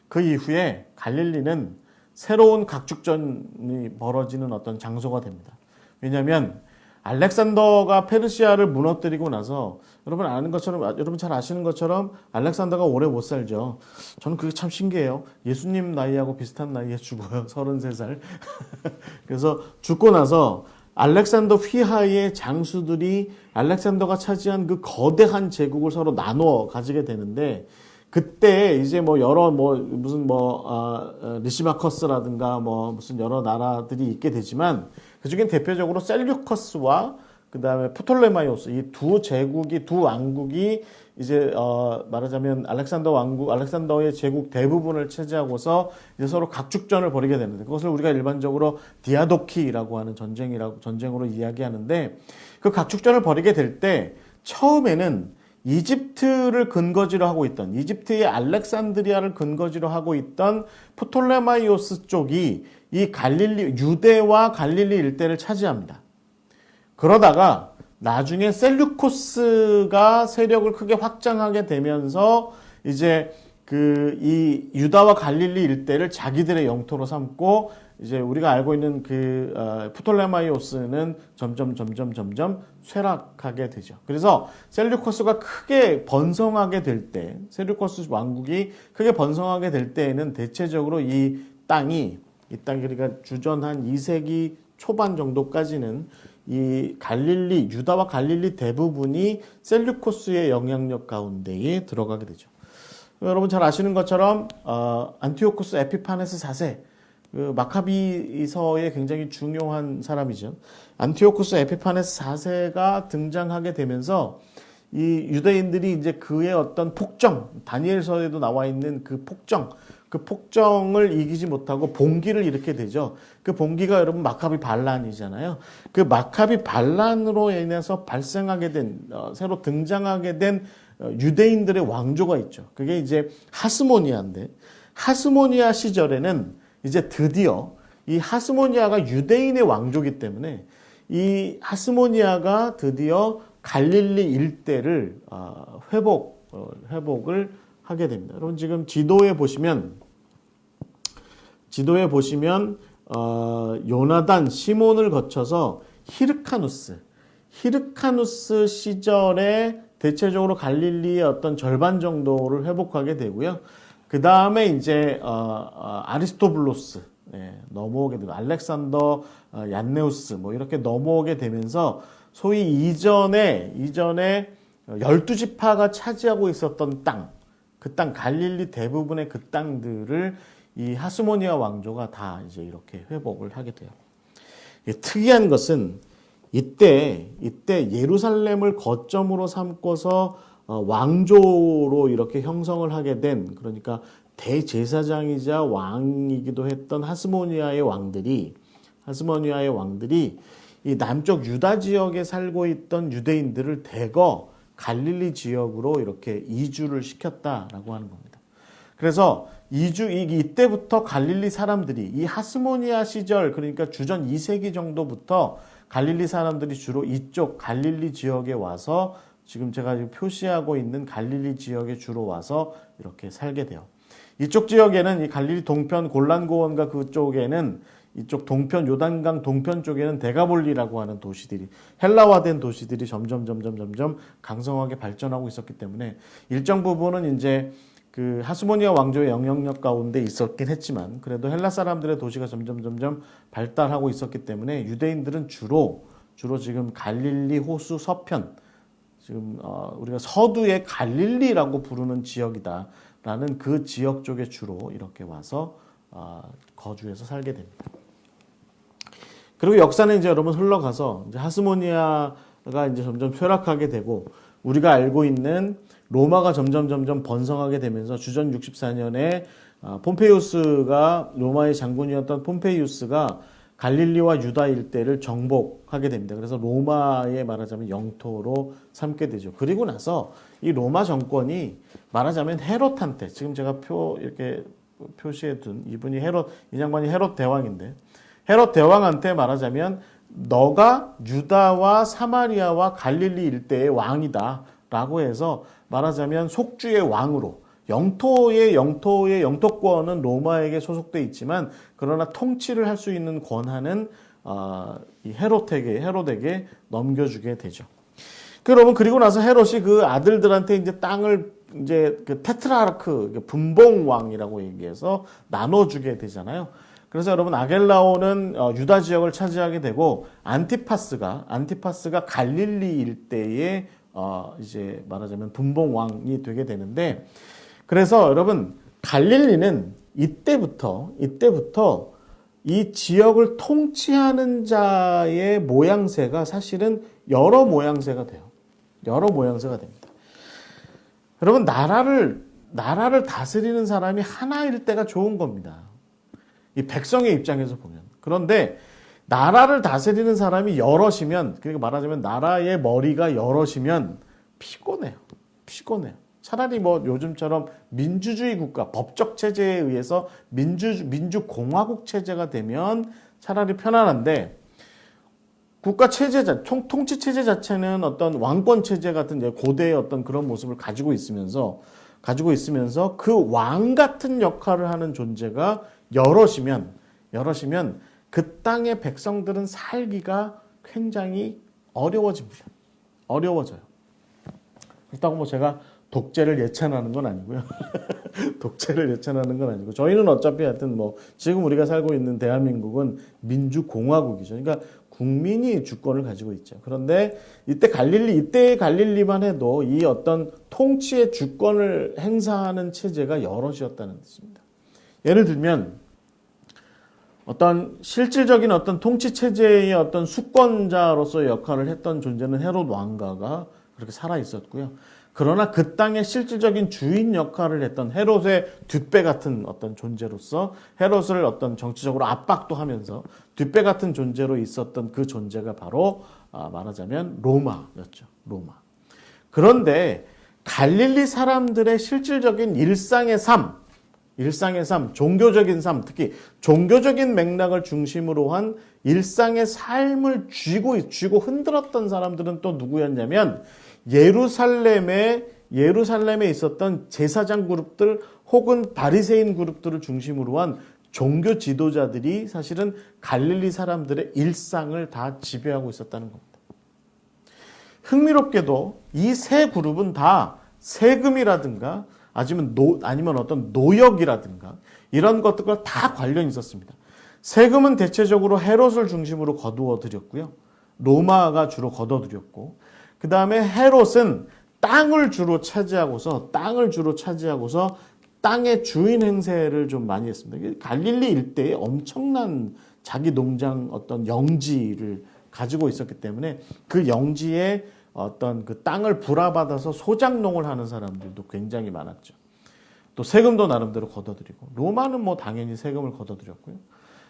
[SPEAKER 1] 그 이후에 갈릴리는 새로운 각축전이 벌어지는 어떤 장소가 됩니다. 왜냐하면 알렉산더가 페르시아를 무너뜨리고 나서 여러분 잘 아시는 것처럼 알렉산더가 오래 못 살죠. 저는 그게 참 신기해요. 예수님 나이하고 비슷한 나이에 죽어요. 33살. 그래서 죽고 나서 알렉산더 휘하의 장수들이 알렉산더가 차지한 그 거대한 제국을 서로 나누어 가지게 되는데 그때 이제 리시마커스라든가 무슨 여러 나라들이 있게 되지만 그중엔 대표적으로 셀류커스와 그 다음에 프톨레마이오스 이 두 왕국이 이제 말하자면 알렉산더의 제국 대부분을 차지하고서 이제 서로 각축전을 벌이게 되는데 그것을 우리가 일반적으로 디아도키라고 하는 전쟁으로 이야기하는데 그 각축전을 벌이게 될 때 처음에는 이집트를 근거지로 하고 있던 이집트의 알렉산드리아를 근거지로 하고 있던 프톨레마이오스 쪽이 이 유대와 갈릴리 일대를 차지합니다. 그러다가 나중에 셀류코스가 세력을 크게 확장하게 되면서 이제 이 유다와 갈릴리 일대를 자기들의 영토로 삼고 이제 우리가 알고 있는 프톨레마이오스는 점점 쇠락하게 되죠. 그래서 셀류코스가 크게 번성하게 될 때, 셀류코스 왕국이 크게 번성하게 될 때에는 대체적으로 이 땅이 그러니까 주전 한 2세기 초반 정도까지는 이 유다와 갈릴리 대부분이 셀류코스의 영향력 가운데에 들어가게 되죠. 여러분 잘 아시는 것처럼 안티오코스 에피파네스 4세 그 마카비서의 굉장히 중요한 사람이죠. 안티오코스 에피파네스 4세가 등장하게 되면서 이 유대인들이 이제 그의 어떤 폭정, 다니엘서에도 나와 있는 그 폭정을 이기지 못하고 봉기를 일으키게 되죠. 그 봉기가 여러분 마카비 반란이잖아요. 그 마카비 반란으로 인해서 발생하게 된 새로 등장하게 된 유대인들의 왕조가 있죠. 그게 이제 하스모니아인데 하스모니아 시절에는 이제 드디어 이 하스모니아가 유대인의 왕조이기 때문에 이 하스모니아가 드디어 갈릴리 일대를 회복을 하게 됩니다. 여러분 지금 지도에 보시면 요나단, 시몬을 거쳐서 히르카누스 시절에 대체적으로 갈릴리의 어떤 절반 정도를 회복하게 되고요. 그 다음에 이제 아리스토블로스 넘어오게 되고 알렉산더, 얀네우스 뭐 이렇게 넘어오게 되면서 소위 이전에 12지파가 차지하고 있었던 그 땅 갈릴리 대부분의 그 땅들을 이 하스모니아 왕조가 다 이제 이렇게 회복을 하게 돼요. 특이한 것은 이때 예루살렘을 거점으로 삼고서 왕조로 이렇게 형성을 하게 된 그러니까 대제사장이자 왕이기도 했던 하스모니아의 왕들이 이 남쪽 유다 지역에 살고 있던 유대인들을 대거 갈릴리 지역으로 이렇게 이주를 시켰다라고 하는 겁니다. 그래서 이때부터 갈릴리 사람들이 이 하스모니아 시절 그러니까 주전 2세기 정도부터 갈릴리 사람들이 주로 이쪽 갈릴리 지역에 와서 지금 제가 표시하고 있는 갈릴리 지역에 주로 와서 이렇게 살게 돼요. 이쪽 지역에는 이 갈릴리 동편 골란고원과 그쪽에는 이쪽 동편 요단강 동편 쪽에는 데가볼리라고 하는 도시들이 헬라화된 도시들이 점점 강성하게 발전하고 있었기 때문에 일정 부분은 이제 그 하스모니아 왕조의 영향력 가운데 있었긴 했지만 그래도 헬라 사람들의 도시가 점점 발달하고 있었기 때문에 유대인들은 주로 지금 갈릴리 호수 서편 지금 우리가 서두의 갈릴리라고 부르는 지역이다라는 그 지역 쪽에 주로 이렇게 와서 거주해서 살게 됩니다. 그리고 역사는 이제 여러분 흘러가서 이제 하스모니아가 이제 점점 쇠락하게 되고 우리가 알고 있는 로마가 점점 번성하게 되면서 주전 64년에 폼페이우스가 로마의 장군이었던 폼페이우스가 갈릴리와 유다 일대를 정복하게 됩니다. 그래서 로마의 말하자면 영토로 삼게 되죠. 그리고 나서 이 로마 정권이 말하자면 헤롯한테 지금 제가 이렇게 표시해 둔 이분이 이 양반이 헤롯 대왕인데 헤롯 대왕한테 말하자면 너가 유다와 사마리아와 갈릴리 일대의 왕이다 라고 해서 말하자면 속주의 왕으로 영토의 영토권은 로마에게 소속돼 있지만 그러나 통치를 할 수 있는 권한은 이 헤롯에게 넘겨주게 되죠. 여러분 그리고 나서 헤롯이 그 아들들한테 이제 땅을 이제 그 테트라르크 분봉왕이라고 얘기해서 나눠주게 되잖아요. 그래서 여러분 아겔라오는 유다 지역을 차지하게 되고 안티파스가 갈릴리 일대의 이제 말하자면 분봉왕이 되게 되는데 그래서 여러분 갈릴리는 이때부터 이 지역을 통치하는 자의 모양새가 사실은 여러 모양새가 돼요. 여러 모양새가 됩니다. 여러분 나라를 다스리는 사람이 하나일 때가 좋은 겁니다. 이 백성의 입장에서 보면. 그런데 나라를 다스리는 사람이 여럿이면 그러니까 말하자면 나라의 머리가 여럿이면 피곤해요. 차라리 뭐 요즘처럼 민주주의 국가, 법적 체제에 의해서 민주공화국 체제가 되면 차라리 편안한데 국가 체제, 통치 체제 자체는 어떤 왕권 체제 같은 고대의 어떤 그런 모습을 가지고 있으면서 그 왕 같은 역할을 하는 존재가 여럿이면 그 땅의 백성들은 살기가 굉장히 어려워집니다. 어려워져요. 그렇다고 뭐 제가 독재를 예찬하는 건 아니고요. 저희는 어차피 하여튼 뭐 지금 우리가 살고 있는 대한민국은 민주공화국이죠. 그러니까 국민이 주권을 가지고 있죠. 그런데 이때의 갈릴리만 해도 이 어떤 통치의 주권을 행사하는 체제가 여럿이었다는 뜻입니다. 예를 들면 어떤 실질적인 어떤 통치 체제의 어떤 수권자로서의 역할을 했던 존재는 헤롯 왕가가 그렇게 살아 있었고요. 그러나 그 땅의 실질적인 주인 역할을 했던 헤롯의 뒷배 같은 어떤 존재로서 헤롯을 어떤 정치적으로 압박도 하면서 뒷배 같은 존재로 있었던 그 존재가 바로 말하자면 로마였죠. 로마. 그런데 갈릴리 사람들의 실질적인 일상의 삶, 종교적인 삶, 특히 종교적인 맥락을 중심으로 한 일상의 삶을 쥐고 흔들었던 사람들은 또 누구였냐면 예루살렘에 있었던 제사장 그룹들 혹은 바리새인 그룹들을 중심으로 한 종교 지도자들이 사실은 갈릴리 사람들의 일상을 다 지배하고 있었다는 겁니다. 흥미롭게도 이 세 그룹은 다 세금이라든가 아니면 어떤 노역이라든가 이런 것들과 다 관련이 있었습니다. 세금은 대체적으로 헤롯을 중심으로 거두어 들였고요. 로마가 주로 거둬들였고 그 다음에 헤롯은 땅을 주로 차지하고서 땅의 주인 행세를 좀 많이 했습니다. 갈릴리 일대에 엄청난 자기 농장 어떤 영지를 가지고 있었기 때문에 그 영지에 어떤 그 땅을 불화받아서 소작농을 하는 사람들도 굉장히 많았죠. 또 세금도 나름대로 걷어들이고 로마는 뭐 당연히 세금을 걷어들였고요.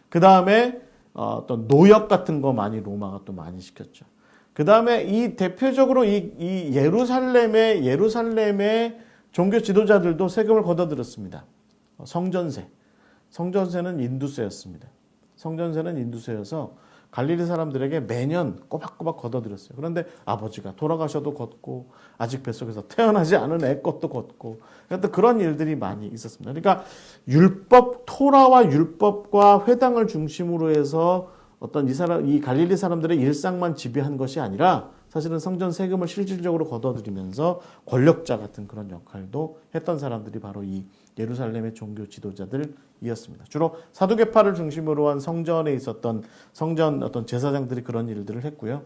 [SPEAKER 1] 그 다음에 어떤 노역 같은 거 로마가 또 많이 시켰죠. 그 다음에 이 대표적으로 이 예루살렘의 종교 지도자들도 세금을 걷어들였습니다. 성전세는 인두세였습니다. 성전세는 인두세여서 갈릴리 사람들에게 매년 꼬박꼬박 걷어들였어요. 그런데 아버지가 돌아가셔도 걷고 아직 뱃속에서 태어나지 않은 애 것도 걷고 그러니까 그런 일들이 많이 있었습니다. 그러니까 율법, 토라와 율법과 회당을 중심으로 해서 어떤 이 갈릴리 사람들의 일상만 지배한 것이 아니라 사실은 성전 세금을 실질적으로 걷어들이면서 권력자 같은 그런 역할도 했던 사람들이 바로 이 예루살렘의 종교 지도자들이었습니다. 주로 사두개파를 중심으로 한 성전에 있었던 성전 어떤 제사장들이 그런 일들을 했고요.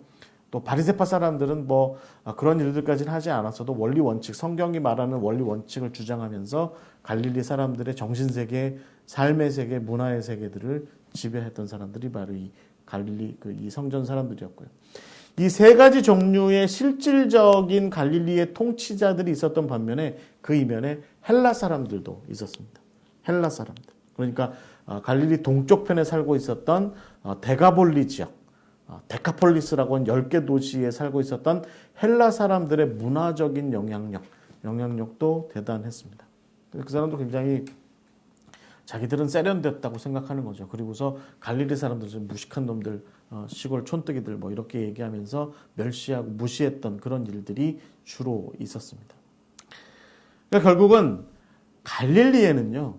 [SPEAKER 1] 또 바리새파 사람들은 뭐 그런 일들까지는 하지 않았어도 원리 원칙, 성경이 말하는 원리 원칙을 주장하면서 갈릴리 사람들의 정신세계, 삶의 세계, 문화의 세계들을 지배했던 사람들이 바로 이 갈릴리 이 성전 사람들이었고요. 이 세 가지 종류의 실질적인 갈릴리의 통치자들이 있었던 반면에 그 이면에 헬라 사람들도 있었습니다. 헬라 사람들. 그러니까 갈릴리 동쪽편에 살고 있었던 데가볼리 지역, 데카폴리스라고 하는 10개 도시에 살고 있었던 헬라 사람들의 문화적인 영향력도 대단했습니다. 그 사람도 굉장히 자기들은 세련됐다고 생각하는 거죠. 그리고서 갈릴리 사람들은 무식한 놈들, 시골 촌뜨기들 뭐 이렇게 얘기하면서 멸시하고 무시했던 그런 일들이 주로 있었습니다. 그러니까 결국은 갈릴리에는요,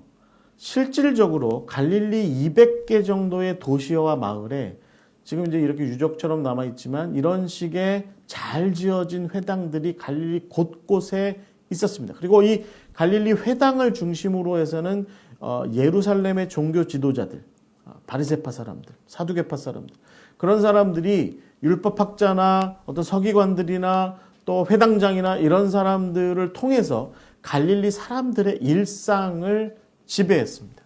[SPEAKER 1] 실질적으로 갈릴리 200개 정도의 도시와 마을에 지금 이제 이렇게 유적처럼 남아있지만 이런 식의 잘 지어진 회당들이 갈릴리 곳곳에 있었습니다. 그리고 이 갈릴리 회당을 중심으로 해서는 예루살렘의 종교 지도자들, 바리새파 사람들, 사두개파 사람들, 그런 사람들이 율법학자나 어떤 서기관들이나 또 회당장이나 이런 사람들을 통해서 갈릴리 사람들의 일상을 지배했습니다.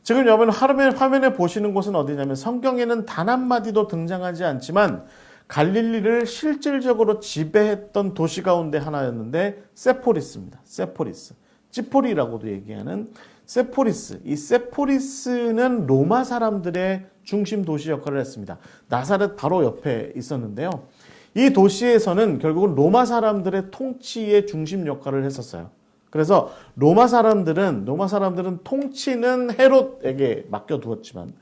[SPEAKER 1] 지금 여러분 화면에 보시는 곳은 어디냐면 성경에는 단 한마디도 등장하지 않지만 갈릴리를 실질적으로 지배했던 도시 가운데 하나였는데 세포리스입니다. 세포리스. 찌포리라고도 얘기하는 세포리스. 이 세포리스는 로마 사람들의 중심 도시 역할을 했습니다. 나사렛 바로 옆에 있었는데요. 이 도시에서는 결국은 로마 사람들의 통치의 중심 역할을 했었어요. 그래서 로마 사람들은 통치는 헤롯에게 맡겨두었지만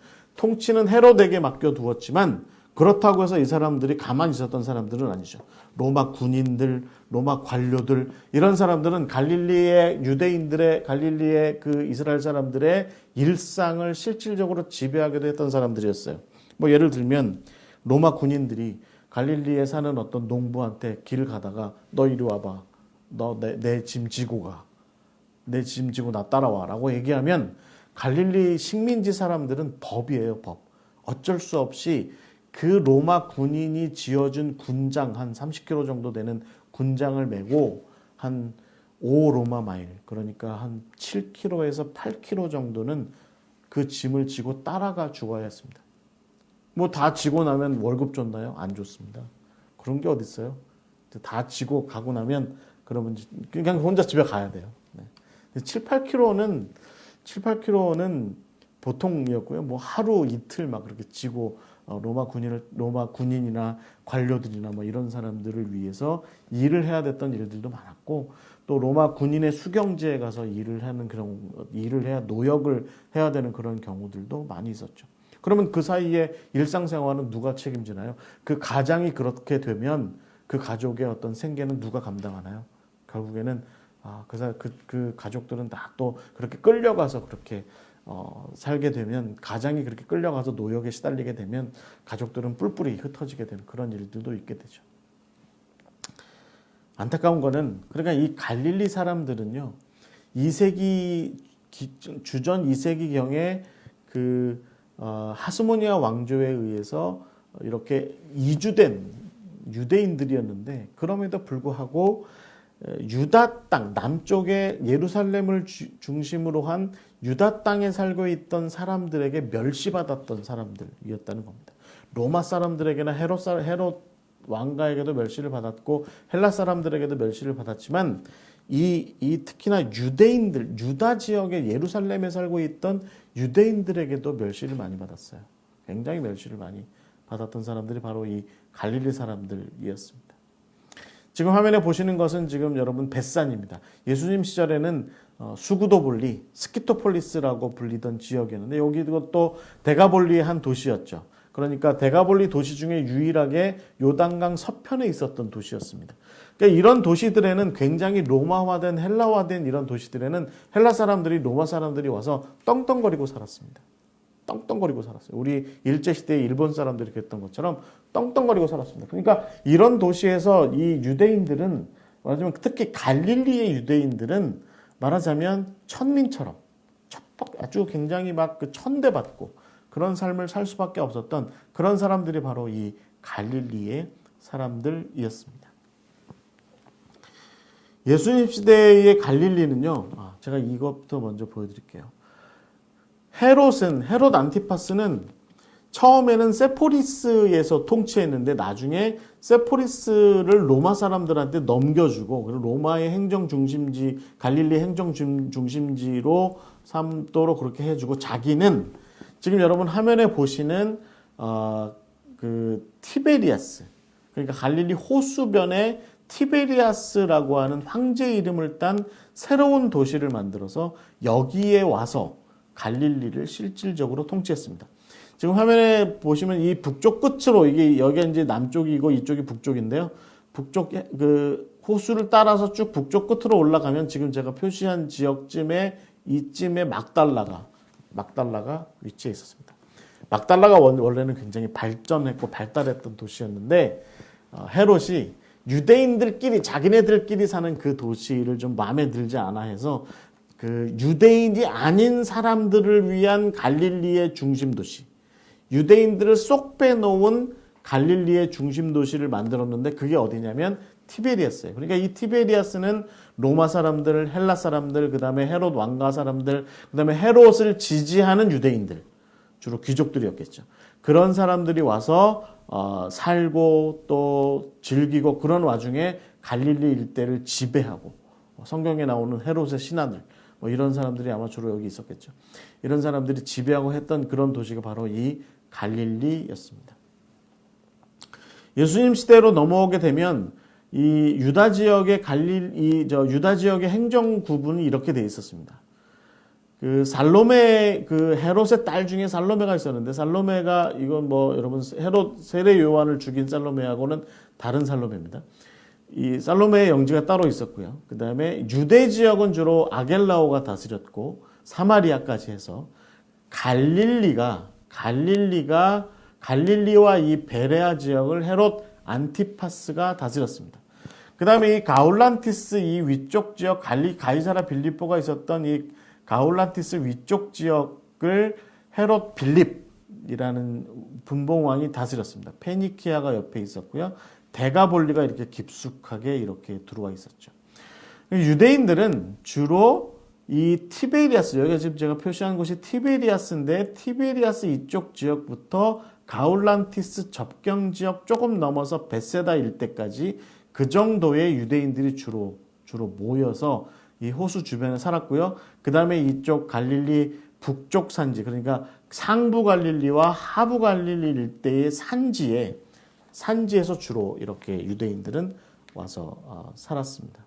[SPEAKER 1] 그렇다고 해서 이 사람들이 가만히 있었던 사람들은 아니죠. 로마 군인들, 로마 관료들 이런 사람들은 갈릴리의 그 이스라엘 사람들의 일상을 실질적으로 지배하기도 했던 사람들이었어요. 뭐 예를 들면 로마 군인들이 갈릴리에 사는 어떤 농부한테 길을 가다가 너 이리 와봐. 너 내 짐 지고 가. 내 짐 지고 나 따라와 라고 얘기하면 갈릴리 식민지 사람들은 법이에요. 법. 어쩔 수 없이 그 로마 군인이 지어준 군장 한 30km 정도 되는 군장을 메고 한 5로마 마일 그러니까 한 7km에서 8km 정도는 그 짐을 지고 따라가 죽어야 했습니다. 뭐 다 지고 나면 월급 줬나요? 안 줬습니다. 그런 게 어디 있어요? 다 지고 가고 나면 그러면 그냥 혼자 집에 가야 돼요. 네. 7, 8km는 보통이었고요. 뭐 하루 이틀 막 그렇게 지고 로마 군인이나 관료들이나 뭐 이런 사람들을 위해서 일을 해야 됐던 일들도 많았고 또 로마 군인의 수경지에 가서 노역을 해야 되는 그런 경우들도 많이 있었죠. 그러면 그 사이에 일상생활은 누가 책임지나요? 그 가장이 그렇게 되면 그 가족의 어떤 생계는 누가 감당하나요? 결국에는 그 가족들은 다 또 그렇게 끌려가서 그렇게 살게 되면 가장이 그렇게 끌려가서 노역에 시달리게 되면 가족들은 뿔뿔이 흩어지게 되는 그런 일들도 있게 되죠. 안타까운 거는 그러니까 이 갈릴리 사람들은요. 주전 2세기경에 그 하스모니아 왕조에 의해서 이렇게 이주된 유대인들이었는데 그럼에도 불구하고 유다 땅 남쪽의 예루살렘을 중심으로 한 유다 땅에 살고 있던 사람들에게 멸시받았던 사람들이었다는 겁니다. 로마 사람들에게나 헤롯 왕가에게도 멸시를 받았고 헬라 사람들에게도 멸시를 받았지만 특히나 유다 지역의 예루살렘에 살고 있던 유대인들에게도 멸시를 많이 받았어요. 굉장히 멸시를 많이 받았던 사람들이 바로 이 갈릴리 사람들이었습니다. 지금 화면에 보시는 것은 지금 여러분 벳산입니다. 예수님 시절에는 수구도볼리, 스키토폴리스라고 불리던 지역이었는데 여기도 또 데가볼리의 한 도시였죠. 그러니까 대가볼리 도시 중에 유일하게 요단강 서편에 있었던 도시였습니다. 그러니까 이런 도시들에는 굉장히 로마화된 헬라화된 이런 도시들에는 헬라 사람들이 로마 사람들이 와서 떵떵거리고 살았습니다. 떵떵거리고 살았어요. 우리 일제시대에 일본 사람들이 그랬던 것처럼 떵떵거리고 살았습니다. 그러니까 이런 도시에서 이 유대인들은 말하자면 특히 갈릴리의 유대인들은 말하자면 천민처럼 아주 굉장히 막 그 천대받고 그런 삶을 살 수밖에 없었던 그런 사람들이 바로 이 갈릴리의 사람들이었습니다. 예수님 시대의 갈릴리는요. 제가 이것부터 먼저 보여드릴게요. 헤롯 안티파스는 처음에는 세포리스에서 통치했는데 나중에 세포리스를 로마 사람들한테 넘겨주고 그리고 로마의 행정 중심지 갈릴리 행정 중심지로 삼도록 그렇게 해주고 자기는 지금 여러분 화면에 보시는 그 티베리아스 그러니까 갈릴리 호수변에 티베리아스라고 하는 황제 이름을 딴 새로운 도시를 만들어서 여기에 와서 갈릴리를 실질적으로 통치했습니다. 지금 화면에 보시면 이 북쪽 끝으로 이게 여기가 이제 남쪽이고 이쪽이 북쪽인데요. 북쪽 그 호수를 따라서 쭉 북쪽 끝으로 올라가면 지금 제가 표시한 지역쯤에 이쯤에 막달라가 위치해 있었습니다. 막달라가 원래는 굉장히 발전했고 발달했던 도시였는데 헤롯이 유대인들끼리 자기네들끼리 사는 그 도시를 좀 마음에 들지 않아 해서 그 유대인이 아닌 사람들을 위한 갈릴리의 중심 도시, 유대인들을 쏙 빼놓은 갈릴리의 중심 도시를 만들었는데 그게 어디냐면 티베리아스예요. 그러니까 이 티베리아스는 로마 사람들, 헬라 사람들, 그 다음에 헤롯 왕가 사람들, 그 다음에 헤롯을 지지하는 유대인들, 주로 귀족들이었겠죠. 그런 사람들이 와서 살고 또 즐기고 그런 와중에 갈릴리 일대를 지배하고 성경에 나오는 헤롯의 신하들 뭐 이런 사람들이 아마 주로 여기 있었겠죠. 이런 사람들이 지배하고 했던 그런 도시가 바로 이 갈릴리였습니다. 예수님 시대로 넘어오게 되면 이 유다 지역의 유다 지역의 행정 구분이 이렇게 돼 있었습니다. 그 살로메 그 헤롯의 딸 중에 살로메가 있었는데 살로메가 이건 뭐 여러분 헤롯 세례 요한을 죽인 살로메하고는 다른 살로메입니다. 이 살로메의 영지가 따로 있었고요. 그 다음에 유대 지역은 주로 아겔라오가 다스렸고 사마리아까지 해서 갈릴리와 이 베레아 지역을 헤롯 안티파스가 다스렸습니다. 그 다음에 이 가울란티스 이 위쪽 지역 가이사라 빌립보가 있었던 이 가울란티스 위쪽 지역을 헤롯 빌립이라는 분봉왕이 다스렸습니다. 페니키아가 옆에 있었고요. 대가볼리가 이렇게 깊숙하게 이렇게 들어와 있었죠. 유대인들은 주로 이 티베리아스, 여기가 지금 제가 표시한 곳이 티베리아스인데 티베리아스 이쪽 지역부터 가울란티스 접경 지역 조금 넘어서 베세다 일대까지 그 정도의 유대인들이 주로 모여서 이 호수 주변에 살았고요. 그 다음에 이쪽 갈릴리 북쪽 산지, 그러니까 상부 갈릴리와 하부 갈릴리 일대의 산지에서 주로 이렇게 유대인들은 와서 살았습니다.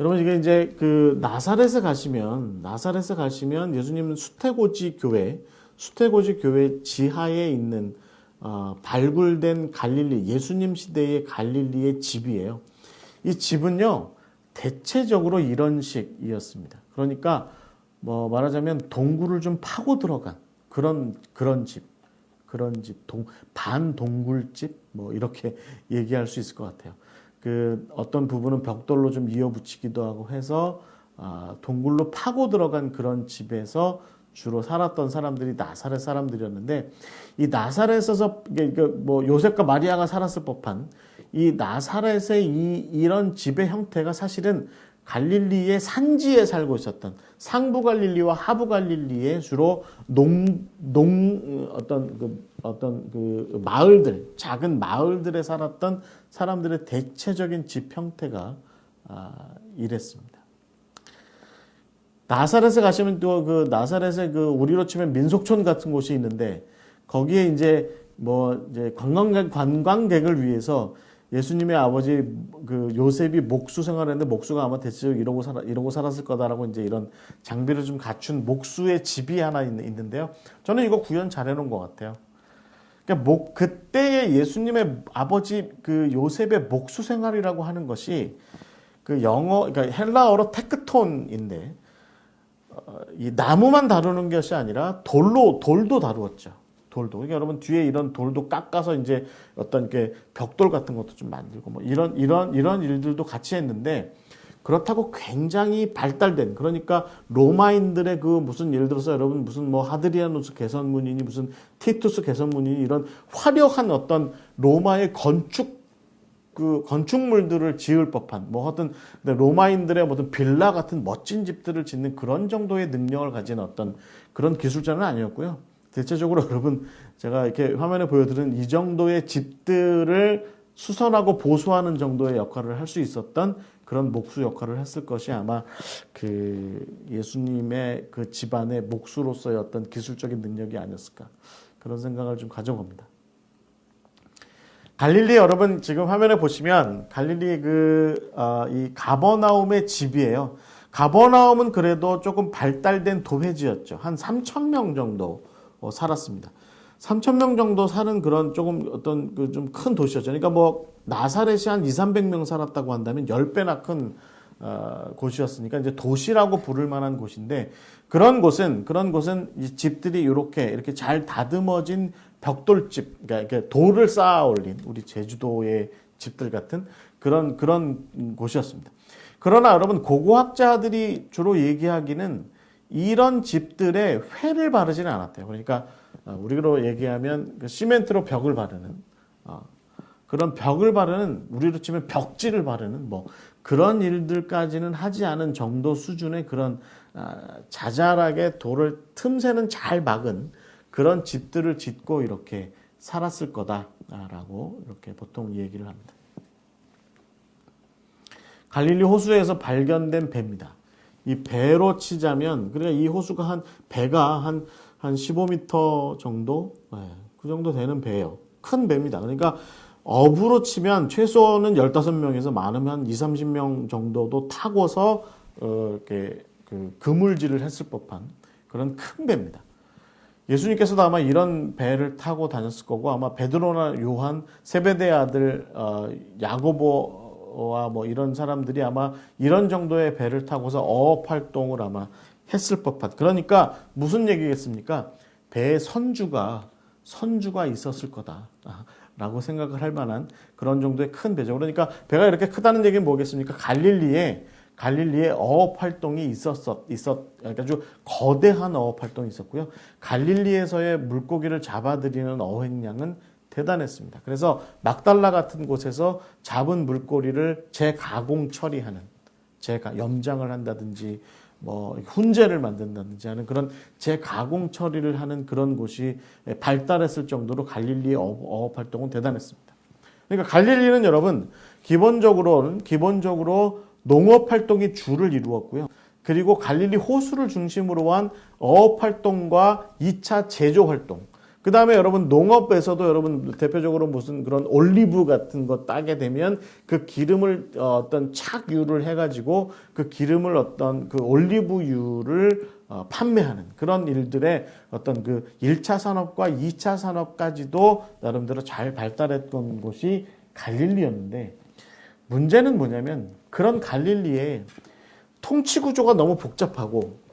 [SPEAKER 1] 여러분 이게 이제 그 나사렛에 가시면 예수님은 수태고지 교회 지하에 있는 발굴된 갈릴리 예수님 시대의 갈릴리의 집이에요. 이 집은요 대체적으로 이런 식이었습니다. 그러니까 뭐 말하자면 동굴을 좀 파고 들어간 그런 집, 반동굴집 뭐 이렇게 얘기할 수 있을 것 같아요. 그 어떤 부분은 벽돌로 좀 이어붙이기도 하고 해서 동굴로 파고 들어간 그런 집에서 주로 살았던 사람들이 나사렛 사람들이었는데 이 나사렛에서 뭐 요셉과 마리아가 살았을 법한 이 나사렛의 이런 집의 형태가 사실은 갈릴리의 산지에 살고 있었던 상부 갈릴리와 하부 갈릴리의 주로 어떤 마을들, 작은 마을들에 살았던 사람들의 대체적인 집 형태가 이랬습니다. 나사렛에 가시면 또 그 나사렛에 그 우리로 치면 민속촌 같은 곳이 있는데 거기에 이제 관광객을 위해서 예수님의 아버지 그 요셉이 목수 생활했는데 목수가 아마 대체로 이러고 살았을 거다라고 이제 이런 장비를 좀 갖춘 목수의 집이 하나 있는데요. 저는 이거 구현 잘 해놓은 것 같아요. 그러니까 그때의 예수님의 아버지 그 요셉의 목수 생활이라고 하는 것이 그 그러니까 헬라어로 테크톤인데 이 나무만 다루는 것이 아니라 돌도 다루었죠. 돌도. 그러니까 여러분 뒤에 이런 돌도 깎아서 이제 어떤 게 벽돌 같은 것도 좀 만들고 뭐 이런 일들도 같이 했는데 그렇다고 굉장히 발달된 그러니까 로마인들의 그 무슨 예를 들어서 여러분 무슨 뭐 하드리아누스 개선문이니 무슨 티투스 개선문이니 이런 화려한 어떤 로마의 건축물들을 지을 법한 뭐 하여튼 로마인들의 어떤 빌라 같은 멋진 집들을 짓는 그런 정도의 능력을 가진 어떤 그런 기술자는 아니었고요. 대체적으로 여러분 제가 이렇게 화면에 보여드린 이 정도의 집들을 수선하고 보수하는 정도의 역할을 할 수 있었던 그런 목수 역할을 했을 것이 아마 그 예수님의 그 집안의 목수로서의 어떤 기술적인 능력이 아니었을까 그런 생각을 좀 가져봅니다. 갈릴리 여러분 지금 화면에 보시면 갈릴리 이 가버나움의 집이에요. 가버나움은 그래도 조금 발달된 도회지였죠. 한 3,000명 정도 살았습니다. 3,000명 정도 사는 그런 조금 어떤 그 좀 큰 도시였죠. 그러니까 뭐 나사렛이 한 200~300명 살았다고 한다면 10배나 큰 곳이었으니까 이제 도시라고 부를 만한 곳인데 그런 곳은 이 집들이 이렇게 잘 다듬어진 벽돌집, 그러니까 돌을 쌓아 올린 우리 제주도의 집들 같은 그런 곳이었습니다. 그러나 여러분 고고학자들이 주로 얘기하기는 이런 집들에 회를 바르지는 않았대요. 그러니까 우리로 얘기하면 그 시멘트로 벽을 바르는 그런 벽을 바르는 우리로 치면 벽지를 바르는 뭐 그런 일들까지는 하지 않은 정도 수준의 그런 자잘하게 돌을 틈새는 잘 막은 그런 집들을 짓고 이렇게 살았을 거다라고 이렇게 보통 얘기를 합니다. 갈릴리 호수에서 발견된 배입니다. 이 배로 치자면 그러니까 이 호수가 배가 한 15m 정도 그 정도 되는 배예요. 큰 배입니다. 그러니까 어부로 치면 최소는 15명에서 많으면 20~30명 정도도 타고서 이렇게 그물질을 했을 법한 그런 큰 배입니다. 예수님께서도 아마 이런 배를 타고 다녔을 거고 아마 베드로나 요한 세베대의 아들 야고보와 뭐 이런 사람들이 아마 이런 정도의 배를 타고서 어업 활동을 아마 했을 법한 그러니까 무슨 얘기겠습니까? 배에 선주가 있었을 거다라고 생각을 할 만한 그런 정도의 큰 배죠. 그러니까 배가 이렇게 크다는 얘기는 뭐겠습니까? 갈릴리에 어업 활동이 그러니까 아주 거대한 어업 활동이 있었고요. 갈릴리에서의 물고기를 잡아들이는 어획량은 대단했습니다. 그래서 막달라 같은 곳에서 잡은 물고기를 재가공 처리하는, 염장을 한다든지 뭐 훈제를 만든다든지 하는 그런 재가공 처리를 하는 그런 곳이 발달했을 정도로 갈릴리의 어업 활동은 대단했습니다. 그러니까 갈릴리는 여러분 기본적으로 농업 활동이 주를 이루었고요. 그리고 갈릴리 호수를 중심으로 한 어업 활동과 2차 제조 활동. 그 다음에 여러분 농업에서도 여러분 대표적으로 무슨 그런 올리브 같은 거 따게 되면 그 기름을 어떤 착유를 해가지고 그 기름을 어떤 그 올리브유를 판매하는 그런 일들의 어떤 그 1차 산업과 2차 산업까지도 나름대로 잘 발달했던 곳이 갈릴리였는데 문제는 뭐냐면 그런 갈릴리의 통치 구조가 너무 복잡하고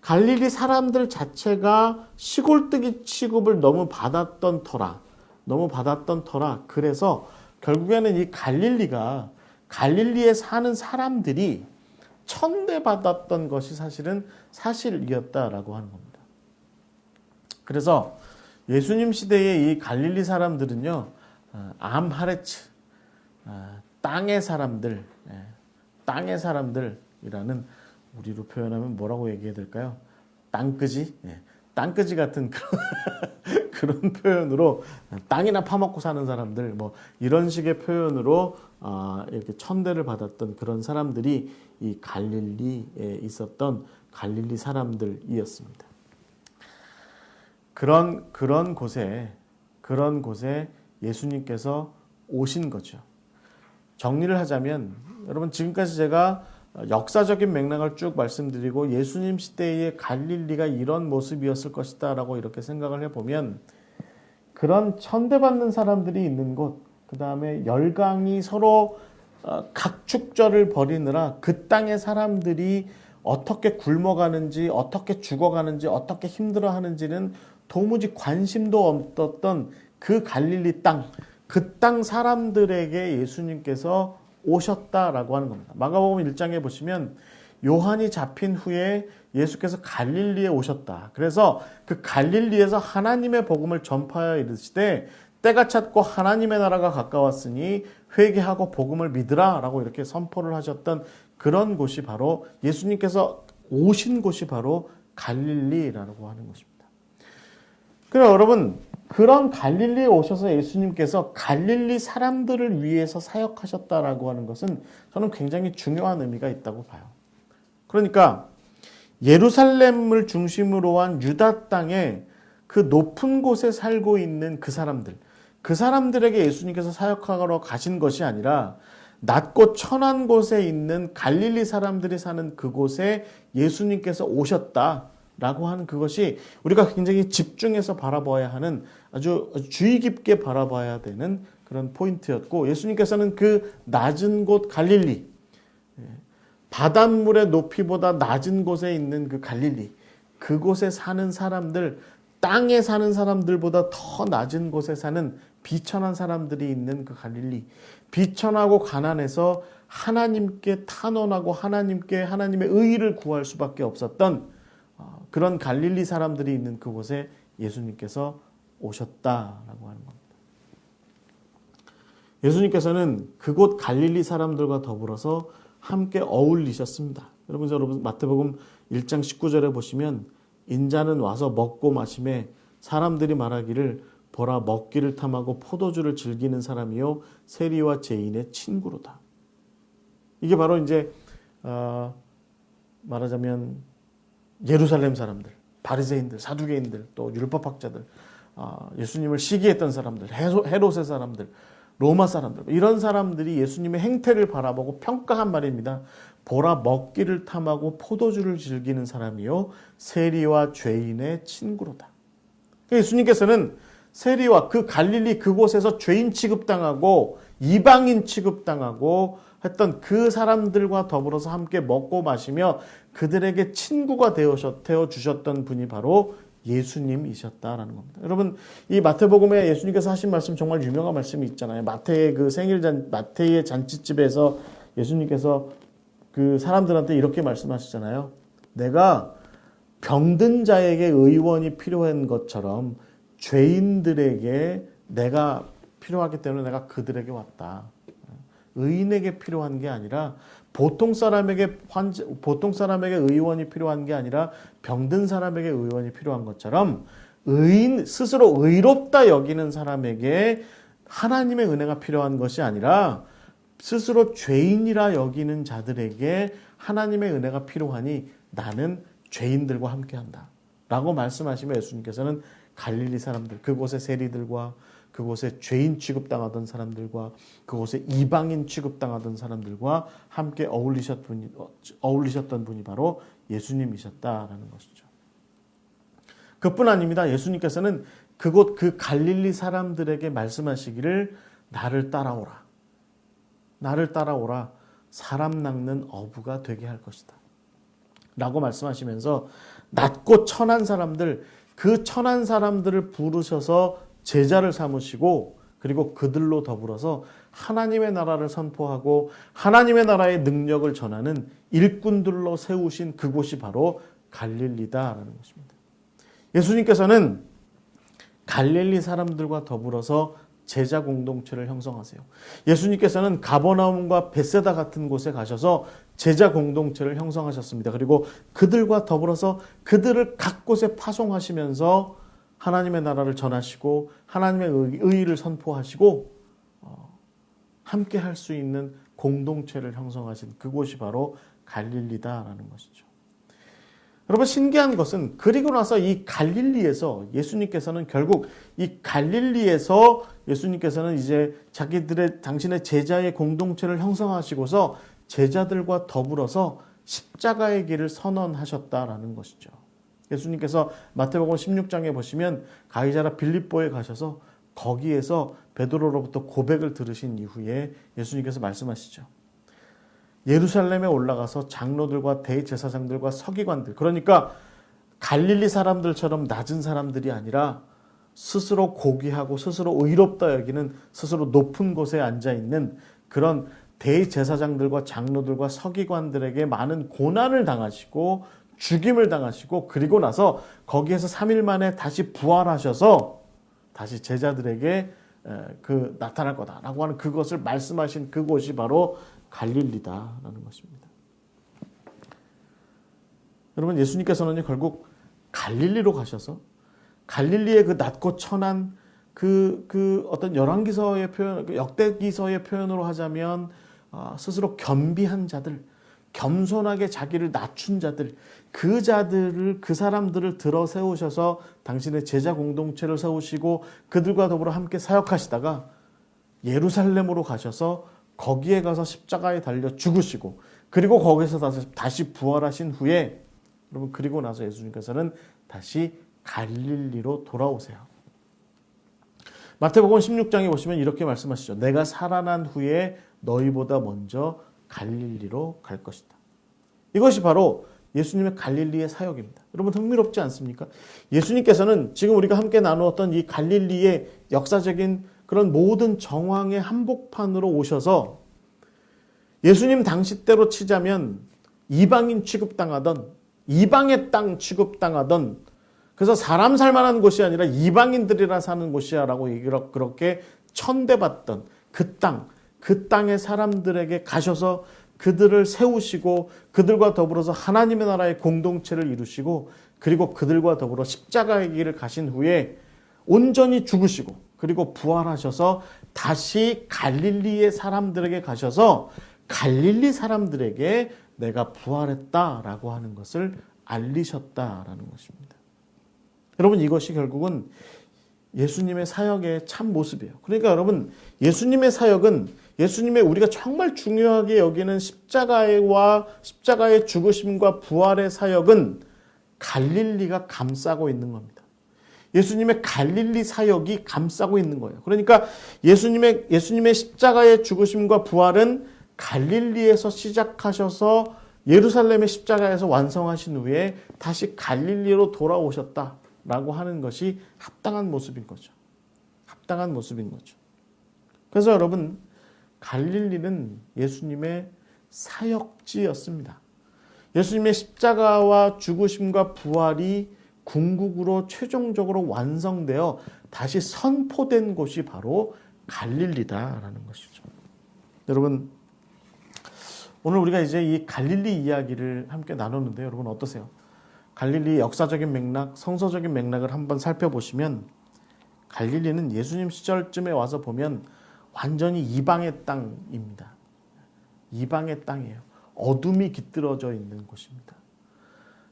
[SPEAKER 1] 갈릴리 사람들 자체가 시골뜨기 취급을 너무 받았던 터라 그래서 결국에는 이 갈릴리에 사는 사람들이 천대받았던 것이 사실이었다라고 하는 겁니다. 그래서 예수님 시대의 이 갈릴리 사람들은요, 암하레츠, 땅의 사람들이라는 우리로 표현하면 뭐라고 얘기해야 될까요? 땅끄지? 땅끄지 같은 그런 표현으로 땅이나 파먹고 사는 사람들 뭐 이런 식의 표현으로 이렇게 천대를 받았던 그런 사람들이 이 갈릴리에 있었던 갈릴리 사람들이었습니다. 그런 곳에 예수님께서 오신 거죠. 정리를 하자면 여러분 지금까지 제가 역사적인 맥락을 쭉 말씀드리고 예수님 시대의 갈릴리가 이런 모습이었을 것이다 라고 이렇게 생각을 해보면 그런 천대받는 사람들이 있는 곳, 그 다음에 열강이 서로 각축절을 벌이느라 그 땅의 사람들이 어떻게 굶어가는지, 어떻게 죽어가는지, 어떻게 힘들어하는지는 도무지 관심도 없었던 그 갈릴리 땅, 그 땅 사람들에게 예수님께서 오셨다라고 하는 겁니다. 마가복음 1장에 보시면 요한이 잡힌 후에 예수께서 갈릴리에 오셨다. 그래서 그 갈릴리에서 하나님의 복음을 전파하여 이르시되 때가 찼고 하나님의 나라가 가까웠으니 회개하고 복음을 믿으라 라고 이렇게 선포를 하셨던 그런 곳이 바로 예수님께서 오신 곳이 바로 갈릴리라고 하는 것입니다. 그럼 여러분 그런 갈릴리에 오셔서 예수님께서 갈릴리 사람들을 위해서 사역하셨다라고 하는 것은 저는 굉장히 중요한 의미가 있다고 봐요. 그러니까 예루살렘을 중심으로 한 유다 땅에 그 높은 곳에 살고 있는 그 사람들에게 예수님께서 사역하러 가신 것이 아니라 낮고 천한 곳에 있는 갈릴리 사람들이 사는 그곳에 예수님께서 오셨다라고 하는 그것이 우리가 굉장히 집중해서 바라봐야 하는 아주 주의 깊게 바라봐야 되는 그런 포인트였고, 예수님께서는 그 낮은 곳 갈릴리, 바닷물의 높이보다 낮은 곳에 있는 그 갈릴리, 그곳에 사는 사람들, 땅에 사는 사람들보다 더 낮은 곳에 사는 비천한 사람들이 있는 그 갈릴리, 비천하고 가난해서 하나님께 탄원하고 하나님의 의의를 구할 수밖에 없었던 그런 갈릴리 사람들이 있는 그곳에 예수님께서 오셨다라고 하는 겁니다. 예수님께서는 그곳 갈릴리 사람들과 더불어서 함께 어울리셨습니다. 여러분 마태복음 1장 19절에 보시면 인자는 와서 먹고 마시매 사람들이 말하기를 보라 먹기를 탐하고 포도주를 즐기는 사람이요 세리와 죄인의 친구로다. 이게 바로 이제 말하자면 예루살렘 사람들, 바리새인들, 사두개인들, 또 율법학자들, 예수님을 시기했던 사람들, 헤롯의 사람들, 로마 사람들, 이런 사람들이 예수님의 행태를 바라보고 평가한 말입니다. 보라 먹기를 탐하고 포도주를 즐기는 사람이요 세리와 죄인의 친구로다. 예수님께서는 세리와 그 갈릴리 그곳에서 죄인 취급당하고 이방인 취급당하고 했던 그 사람들과 더불어서 함께 먹고 마시며 그들에게 친구가 되어 주셨던 분이 바로 예수님이셨다라는 겁니다. 여러분, 이 마태복음에 예수님께서 하신 말씀 정말 유명한 말씀이 있잖아요. 마태의 그 마태의 잔치집에서 예수님께서 그 사람들한테 이렇게 말씀하시잖아요. 내가 병든 자에게 의원이 필요한 것처럼 죄인들에게 내가 필요하기 때문에 내가 그들에게 왔다. 의인에게 필요한 게 아니라 보통 사람에게 의원이 필요한 게 아니라 병든 사람에게 의원이 필요한 것처럼 의인 스스로 의롭다 여기는 사람에게 하나님의 은혜가 필요한 것이 아니라 스스로 죄인이라 여기는 자들에게 하나님의 은혜가 필요하니 나는 죄인들과 함께한다 라고 말씀하시며 예수님께서는 갈릴리 사람들, 그곳의 세리들과 그곳에 죄인 취급당하던 사람들과 그곳에 이방인 취급당하던 사람들과 함께 어울리셨던 분이 바로 예수님이셨다라는 것이죠. 그뿐 아닙니다. 예수님께서는 그곳 그 갈릴리 사람들에게 말씀하시기를 나를 따라오라. 나를 따라오라. 사람 낚는 어부가 되게 할 것이다. 라고 말씀하시면서 낮고 천한 사람들, 그 천한 사람들을 부르셔서 제자를 삼으시고 그리고 그들로 더불어서 하나님의 나라를 선포하고 하나님의 나라의 능력을 전하는 일꾼들로 세우신 그곳이 바로 갈릴리다라는 것입니다. 예수님께서는 갈릴리 사람들과 더불어서 제자 공동체를 형성하세요. 예수님께서는 가버나움과 벳세다 같은 곳에 가셔서 제자 공동체를 형성하셨습니다. 그리고 그들과 더불어서 그들을 각 곳에 파송하시면서 하나님의 나라를 전하시고 하나님의 의의를 선포하시고 함께 할 수 있는 공동체를 형성하신 그곳이 바로 갈릴리다라는 것이죠. 여러분 신기한 것은 그리고 나서 이 갈릴리에서 예수님께서는 결국 이 갈릴리에서 예수님께서는 이제 당신의 제자의 공동체를 형성하시고서 제자들과 더불어서 십자가의 길을 선언하셨다라는 것이죠. 예수님께서 마태복음 16장에 보시면 가이사랴 빌립보에 가셔서 거기에서 베드로로부터 고백을 들으신 이후에 예수님께서 말씀하시죠. 예루살렘에 올라가서 장로들과 대제사장들과 서기관들, 그러니까 갈릴리 사람들처럼 낮은 사람들이 아니라 스스로 고귀하고 스스로 의롭다 여기는 스스로 높은 곳에 앉아있는 그런 대제사장들과 장로들과 서기관들에게 많은 고난을 당하시고 죽임을 당하시고 그리고 나서 거기에서 3일 만에 다시 부활하셔서 다시 제자들에게 나타날 거다라고 하는 그것을 말씀하신 그곳이 바로 갈릴리다라는 것입니다. 여러분 예수님께서는 결국 갈릴리로 가셔서 갈릴리의 그 낮고 천한 그 어떤 열왕기서의 표현, 역대기서의 표현으로 하자면 스스로 겸비한 자들, 겸손하게 자기를 낮춘 자들, 그 사람들을 들어 세우셔서 당신의 제자 공동체를 세우시고 그들과 더불어 함께 사역하시다가 예루살렘으로 가셔서 거기에 가서 십자가에 달려 죽으시고 그리고 거기서 다시 부활하신 후에 여러분 그리고 나서 예수님께서는 다시 갈릴리로 돌아오세요. 마태복음 16장에 보시면 이렇게 말씀하시죠. 내가 살아난 후에 너희보다 먼저 갈릴리로 갈 것이다. 이것이 바로 예수님의 갈릴리의 사역입니다. 여러분 흥미롭지 않습니까? 예수님께서는 지금 우리가 함께 나누었던 이 갈릴리의 역사적인 그런 모든 정황의 한복판으로 오셔서 예수님 당시 때로 치자면 이방인 취급당하던 이방의 땅 취급당하던 그래서 사람 살만한 곳이 아니라 이방인들이라 사는 곳이야라고 그렇게 천대받던 그 땅의 사람들에게 가셔서 그들을 세우시고 그들과 더불어서 하나님의 나라의 공동체를 이루시고 그리고 그들과 더불어 십자가의 길을 가신 후에 온전히 죽으시고 그리고 부활하셔서 다시 갈릴리의 사람들에게 가셔서 갈릴리 사람들에게 내가 부활했다라고 하는 것을 알리셨다라는 것입니다. 여러분 이것이 결국은 예수님의 사역의 참 모습이에요. 그러니까 여러분 예수님의 사역은 예수님의 우리가 정말 중요하게 여기는 십자가의 죽으심과 부활의 사역은 갈릴리가 감싸고 있는 겁니다. 예수님의 갈릴리 사역이 감싸고 있는 거예요. 그러니까 예수님의 십자가의 죽으심과 부활은 갈릴리에서 시작하셔서 예루살렘의 십자가에서 완성하신 후에 다시 갈릴리로 돌아오셨다라고 하는 것이 합당한 모습인 거죠. 합당한 모습인 거죠. 그래서 여러분 갈릴리는 예수님의 사역지였습니다. 예수님의 십자가와 죽으심과 부활이 궁극으로 최종적으로 완성되어 다시 선포된 곳이 바로 갈릴리다라는 것이죠. 여러분 오늘 우리가 이제 이 갈릴리 이야기를 함께 나누는데 여러분 어떠세요? 갈릴리 역사적인 맥락, 성서적인 맥락을 한번 살펴보시면 갈릴리는 예수님 시절쯤에 와서 보면 완전히 이방의 땅입니다. 이방의 땅이에요. 어둠이 깃들어져 있는 곳입니다.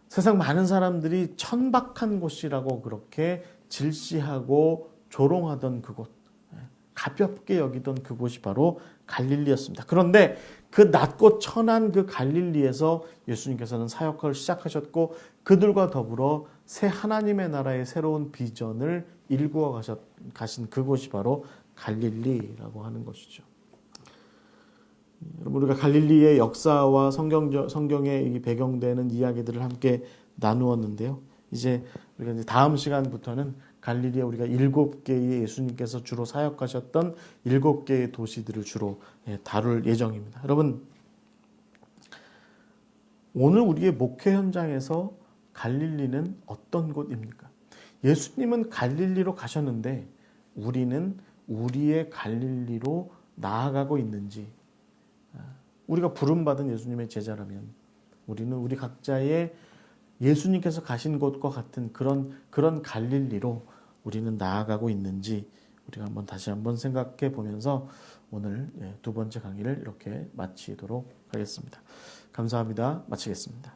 [SPEAKER 1] 세상 많은 사람들이 천박한 곳이라고 그렇게 질시하고 조롱하던 그곳, 가볍게 여기던 그곳이 바로 갈릴리였습니다. 그런데 그 낮고 천한 그 갈릴리에서 예수님께서는 사역을 시작하셨고 그들과 더불어 새 하나님의 나라의 새로운 비전을 일구어 가신 그곳이 바로 갈릴리라고 하는 것이죠. 여러분 우리가 갈릴리의 역사와 성경에 배경되는 이야기들을 함께 나누었는데요. 이제 우리가 다음 시간부터는 갈릴리에 우리가 7개의 예수님께서 주로 사역하셨던 7개의 도시들을 주로 다룰 예정입니다. 여러분 오늘 우리의 목회 현장에서 갈릴리는 어떤 곳입니까? 예수님은 갈릴리로 가셨는데 우리는 우리의 갈릴리로 나아가고 있는지, 우리가 부름받은 예수님의 제자라면 우리는 우리 각자의 예수님께서 가신 곳과 같은 그런 갈릴리로 우리는 나아가고 있는지 우리가 다시 한번 생각해 보면서 오늘 2번째 강의를 이렇게 마치도록 하겠습니다. 감사합니다. 마치겠습니다.